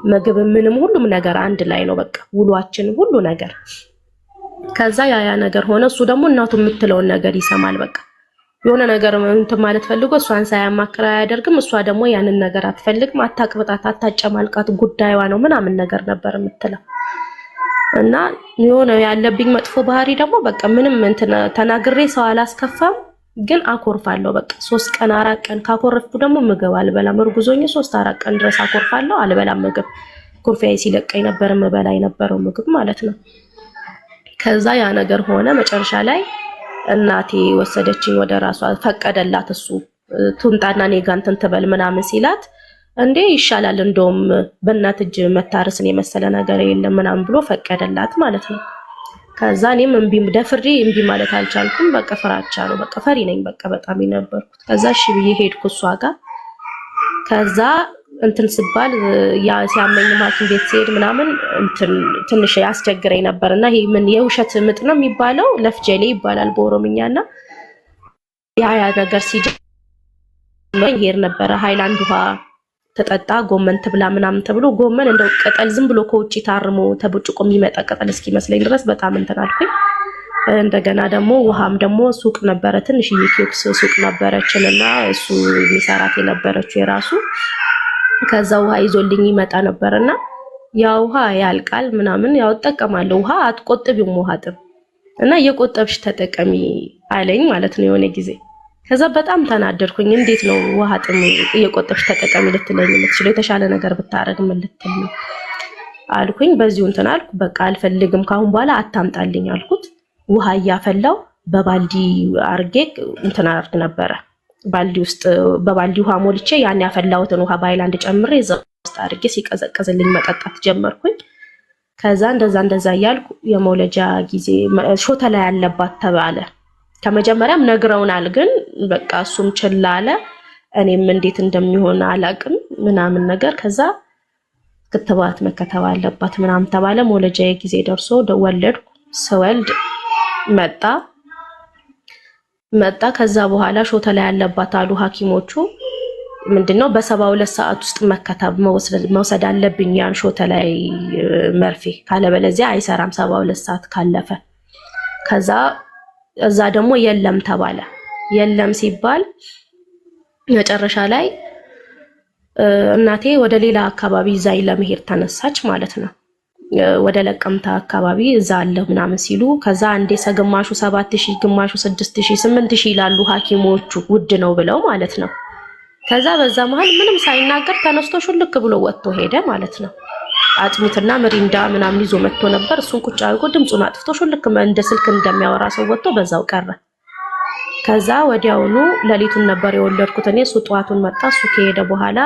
ምግብ ምንም ሁሉም ነገር አንድ ላይ ነው። በቃ ውሏችን ሁሉ ነገር። ከዛ ያ ነገር ሆነ። እሱ ደግሞ እናቱ የምትለውን ነገር ይሰማል። በቃ የሆነ ነገር እንትን ማለት ፈልጎ እሷን ሳያማክራ አያደርግም። እሷ ደግሞ ያንን ነገር አትፈልግም። አታቅብጣት፣ አታጨማልቃት፣ ጉዳይዋ ነው ምናምን ነገር ነበር የምትለው። እና የሆነ ያለብኝ መጥፎ ባህሪ ደግሞ በቃ ምንም እንትን ተናግሬ ሰው አላስከፋም፣ ግን አኮርፋለሁ። በቃ 3 ቀን 4 ቀን ካኮረፍኩ ደግሞ ምግብ አልበላም። እርጉዞኝ 3-4 ቀን ድረስ አኮርፋለሁ፣ አልበላም ምግብ። ኩርፊያዬ ሲለቀኝ ነበር የምበላ የነበረው ምግብ ማለት ነው። ከዛ ያ ነገር ሆነ። መጨረሻ ላይ እናቴ ወሰደችኝ ወደ ራሷ፣ ፈቀደላት። እሱ ትምጣና እኔ ጋር እንትን ትበል ምናምን ሲላት እንዴ ይሻላል እንደውም በእናት እጅ መታረስን የመሰለ ነገር የለም ምናምን ብሎ ፈቀደላት ማለት ነው። ከዛ እኔም ደፍሬ እምቢ ማለት አልቻልኩም። በቃ ፍራቻ ነው፣ በቃ ፈሪ ነኝ በቃ በጣም የነበርኩት። ከዛ እሺ ብዬ ሄድኩ እሷ ጋር። ከዛ እንትን ስባል ያ ሲያመኝ ሐኪም ቤት ሲሄድ ምናምን እንትን ትንሽ ያስቸግረኝ ነበርና ይሄ ምን የውሸት ምጥ ነው የሚባለው ለፍጀሌ ይባላል በኦሮምኛና ያ ነገር ሲጀምር ይሄር ነበረ። ሃይላንድ ውሃ ተጠጣ፣ ጎመን ትብላ ምናምን ተብሎ ጎመን እንደው ቅጠል ዝም ብሎ ከውጪ ታርሞ ተብጭቆ የሚመጣ ቅጠል እስኪመስለኝ ድረስ በጣም እንትን አልኩኝ። እንደገና ደግሞ ውሃም ደግሞ ሱቅ ነበረ፣ ትንሽ የኪዮክስ ሱቅ ነበረችንና እሱ የሚሰራት የነበረችው የራሱ ከዛ ውሃ ይዞልኝ ይመጣ ነበርና ያ ውሃ ያልቃል ምናምን ያው ተጠቀማለሁ። ውሃ አትቆጥቢም ውሃ ጥም እና እየቆጠብሽ ተጠቀሚ አለኝ ማለት ነው የሆነ ጊዜ። ከዛ በጣም ተናደድኩኝ። እንዴት ነው ውሃ ጥም እየቆጠብሽ ተጠቀሚ ልትለኝ የምትችለው? የተሻለ ነገር ብታረግ ምን ልትል ነው አልኩኝ። በዚሁ እንትን አልኩ። በቃ አልፈልግም ካሁን በኋላ አታምጣልኝ አልኩት። ውሃ እያፈላው በባልዲ አርጌ እንትን አርግ ነበረ። ባልዲ ውስጥ በባልዲ ውሃ ሞልቼ ያን ያፈላውትን ውሃ ባይላንድ ጨምሬ እዛ ውስጥ አርጌ ሲቀዘቅዝልኝ መጠጣት ጀመርኩኝ። ከዛ እንደዛ እያልኩ የመውለጃ ጊዜ ሾተ ላይ ያለባት ተባለ። ከመጀመሪያም ነግረውናል፣ ግን በቃ እሱም ችላ አለ። እኔም እንዴት እንደሚሆን አላቅም ምናምን ነገር። ከዛ ክትባት መከተብ አለባት ምናምን ተባለ። መውለጃ ጊዜ ደርሶ ወለድኩ። ስወልድ መጣ። ከዛ በኋላ ሾተ ላይ ያለባት አሉ ሐኪሞቹ። ምንድነው በ72 ሰዓት ውስጥ መከተብ መውሰድ አለብኝ ያን ሾተ ላይ መርፌ፣ ካለበለዚያ አይሰራም 72 ሰዓት ካለፈ። ከዛ እዛ ደግሞ የለም ተባለ። የለም ሲባል መጨረሻ ላይ እናቴ ወደ ሌላ አካባቢ ይዛኝ ለመሄድ ተነሳች ማለት ነው። ወደ ለቀምታ አካባቢ እዛ አለ ምናምን ሲሉ ከዛ አንዴ ግማሹ 7000 ግማሹ 6000 8000 ይላሉ ሐኪሞቹ ውድ ነው ብለው ማለት ነው። ከዛ በዛ መሃል ምንም ሳይናገር ተነስቶ ሹልክ ብሎ ወጥቶ ሄደ ማለት ነው። አጥሚትና ምሪንዳ ምናምን ይዞ መጥቶ ነበር። እሱን ቁጭ አድርጎ ድምጹን አጥፍቶ ሹልክ እንደ ስልክ እንደሚያወራ ሰው ወጥቶ በዛው ቀረ። ከዛ ወዲያውኑ ሌሊቱን ነበር የወለድኩት እኔ። እሱ ጠዋቱን መጣ። እሱ ከሄደ በኋላ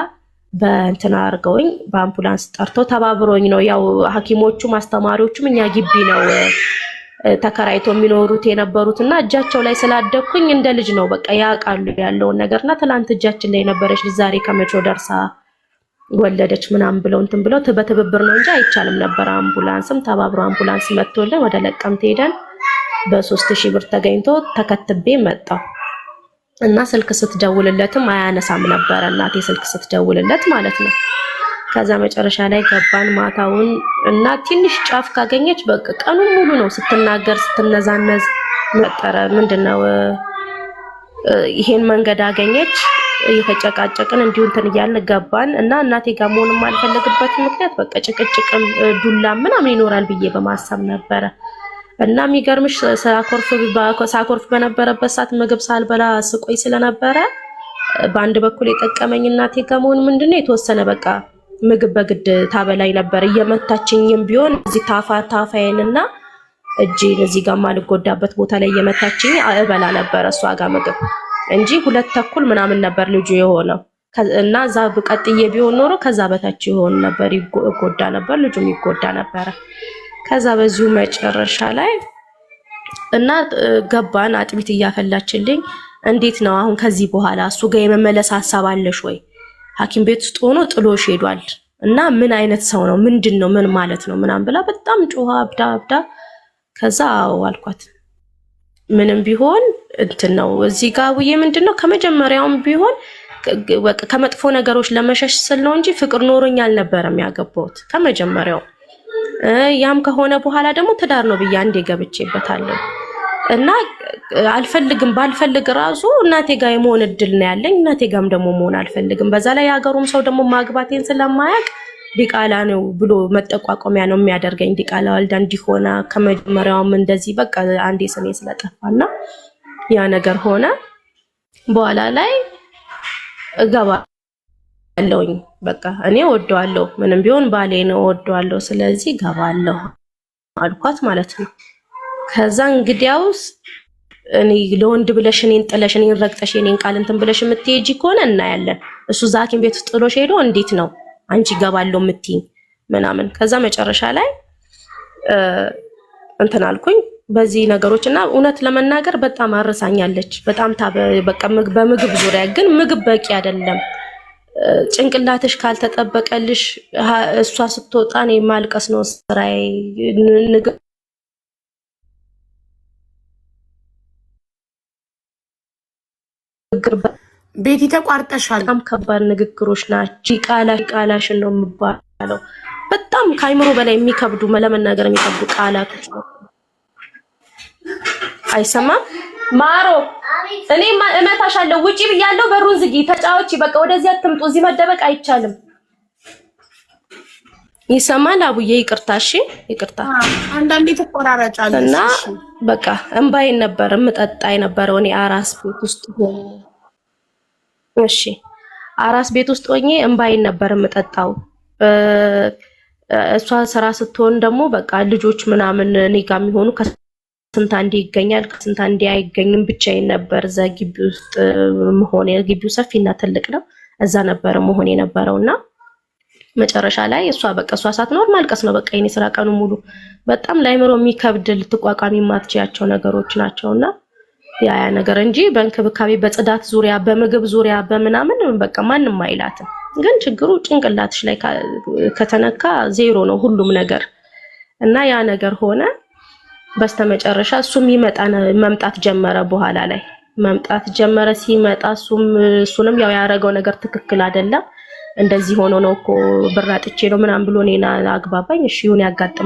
በእንትና አርገውኝ በአምቡላንስ ጠርተው ተባብሮኝ ነው ያው ሐኪሞቹም አስተማሪዎቹም እኛ ግቢ ነው ተከራይቶ የሚኖሩት የነበሩትና እጃቸው ላይ ስላደኩኝ እንደ ልጅ ነው በቃ ያውቃሉ ያለውን ነገርና ትላንት እጃችን ላይ ነበረች ልጅ ዛሬ ከመቼው ደርሳ ወለደች ምናምን ብለው እንትን ብለው በትብብር ነው እንጂ አይቻልም ነበር። አምቡላንስም ተባብሮ አምቡላንስ መጥቶልን ወደ ለቀምት ሄደን በ3000 ብር ተገኝቶ ተከትቤ መጣው እና ስልክ ስትደውልለትም አያነሳም ነበር እናቴ ስልክ ስትደውልለት ማለት ነው። ከዛ መጨረሻ ላይ ገባን ማታውን እና ትንሽ ጫፍ ካገኘች በቃ ቀኑን ሙሉ ነው ስትናገር ስትነዛነዝ መጠረ ምንድነው ይሄን መንገድ አገኘች። እየተጨቃጨቅን እንዲሁ እንትን እያልን ገባን እና እናቴ ጋር መሆንም አልፈለግበት ምክንያት በቃ ጭቅጭቅም ዱላ ምናምን ይኖራል ብዬ በማሰብ ነበረ። እና የሚገርምሽ ሳኮርፍ በነበረበት ሰዓት ምግብ ሳልበላ ስቆይ ስለነበረ በአንድ በኩል የጠቀመኝ እናቴ ጋር መሆን ምንድነው የተወሰነ በቃ ምግብ በግድ ታበላይ ነበር እየመታችኝም ቢሆን እዚህ ታፋዬንና እጄን እዚህ ጋር ማልጎዳበት ቦታ ላይ እየመታችኝ እበላ ነበር እሷ ጋር ምግብ እንጂ 2 ተኩል ምናምን ነበር ልጁ የሆነው እና እዛ በቀጥዬ ቢሆን ኖሮ ከዛ በታች ይሆን ነበር ይጎዳ ነበር ልጁም ይጎዳ ነበር ከዛ በዚሁ መጨረሻ ላይ እና ገባን አጥቢት እያፈላችልኝ እንዴት ነው አሁን ከዚህ በኋላ እሱ ጋር የመመለስ ሐሳብ አለሽ ወይ ሐኪም ቤት ውስጥ ሆኖ ጥሎሽ ሄዷል እና ምን አይነት ሰው ነው ምንድነው ምን ማለት ነው ምናም ብላ በጣም ጮሃ አብዳ ከዛ አልኳት ምንም ቢሆን እንትን ነው እዚህ ጋር ውዬ ምንድነው ከመጀመሪያውም ቢሆን ከመጥፎ ነገሮች ለመሸሽ ስል ነው እንጂ ፍቅር ኖሮኝ አልነበረም ያገባሁት ከመጀመሪያው ያም ከሆነ በኋላ ደግሞ ትዳር ነው ብዬ አንዴ ገብቼበታለሁ እና አልፈልግም ባልፈልግ ራሱ እናቴ ጋር የመሆን እድል ነው ያለኝ እናቴ ጋርም ደግሞ መሆን አልፈልግም በዛ ላይ ያገሩም ሰው ደግሞ ማግባቴን ስለማያቅ ዲቃላ ነው ብሎ መጠቋቋሚያ ነው የሚያደርገኝ ዲቃላ ወልዳ እንዲሆና ከመጀመሪያውም እንደዚህ በቃ አንዴ ስሜ ስለጠፋና ያ ነገር ሆነ በኋላ ላይ እገባለሁኝ በቃ እኔ ወደዋለሁ ምንም ቢሆን ባሌ ነው ወደዋለሁ ስለዚህ ገባለሁ አልኳት ማለት ነው ከዛ እንግዲያውስ እኔ ለወንድ ብለሽ እኔን ጥለሽ እኔን ረግጠሽ እኔን ቃል እንትን ብለሽ የምትሄጂ ከሆነ እናያለን እሱ ዛኪን ቤት ጥሎሽ ሄዶ እንዴት ነው አንቺ ገባለሁ የምትይኝ ምናምን ከዛ መጨረሻ ላይ እንትን አልኩኝ በዚህ ነገሮችና እውነት ለመናገር በጣም አርሳኛለች በጣም በቃ በምግብ ዙሪያ ግን ምግብ በቂ አይደለም ጭንቅላትሽ ካልተጠበቀልሽ እሷ ስትወጣ እኔ ማልቀስ ነው ስራዬ
ቤቲ ተቋርጠሻል
በጣም ከባድ ንግግሮች ናቸው ቃላሽን ነው የምባለው በጣም ካይምሮ በላይ የሚከብዱ ለመናገር የሚከብዱ ቃላቶች ነው አይሰማም ማሮ እኔ እመታሻለሁ ውጪ ብያለሁ በሩን ዝጊ ተጫውቺ በቃ ወደዚህ አትምጡ እዚህ መደበቅ አይቻልም ይሰማል አቡዬ ይቅርታ እሺ ይቅርታ
አንዳንዴ ተቆራራጫለሽ
እና በቃ እንባዬን ነበር የምጠጣ የነበረው እኔ አራስ ቤት ውስጥ እሺ አራስ ቤት ውስጥ ሆኜ እንባዬን ነበር የምጠጣው እሷ ስራ ስትሆን ደግሞ በቃ ልጆች ምናምን እኔ ጋር የሚሆኑ ከስንት አንዴ ይገኛል ከስንት አንዴ አይገኝም ብቻዬን ነበር እዛ ግቢ ውስጥ መሆን ግቢው ሰፊና ትልቅ ነው እዛ ነበር መሆን የነበረውና መጨረሻ ላይ እሷ በቃ እሷ ሳትኖር ማልቀስ ነው በቃ የኔ ስራ ቀኑ ሙሉ በጣም ላይምሮ የሚከብድ ልትቋቋሚ ማትችያቸው ነገሮች ናቸውና ያ ነገር እንጂ በእንክብካቤ በጽዳት ዙሪያ በምግብ ዙሪያ በመናምን በቃ ማንንም አይላትም ግን ችግሩ ጭንቅላትሽ ላይ ከተነካ ዜሮ ነው ሁሉም ነገር እና ያ ነገር ሆነ በስተመጨረሻ እሱም መምጣት ጀመረ በኋላ ላይ መምጣት ጀመረ ሲመጣ እሱንም ያው ያረጋው ነገር ትክክል አይደለም እንደዚህ ሆኖ ነው እኮ ብራጥቼ ነው ምናምን ብሎ እኔና አግባባኝ እሺ ይሁን ያጋጥም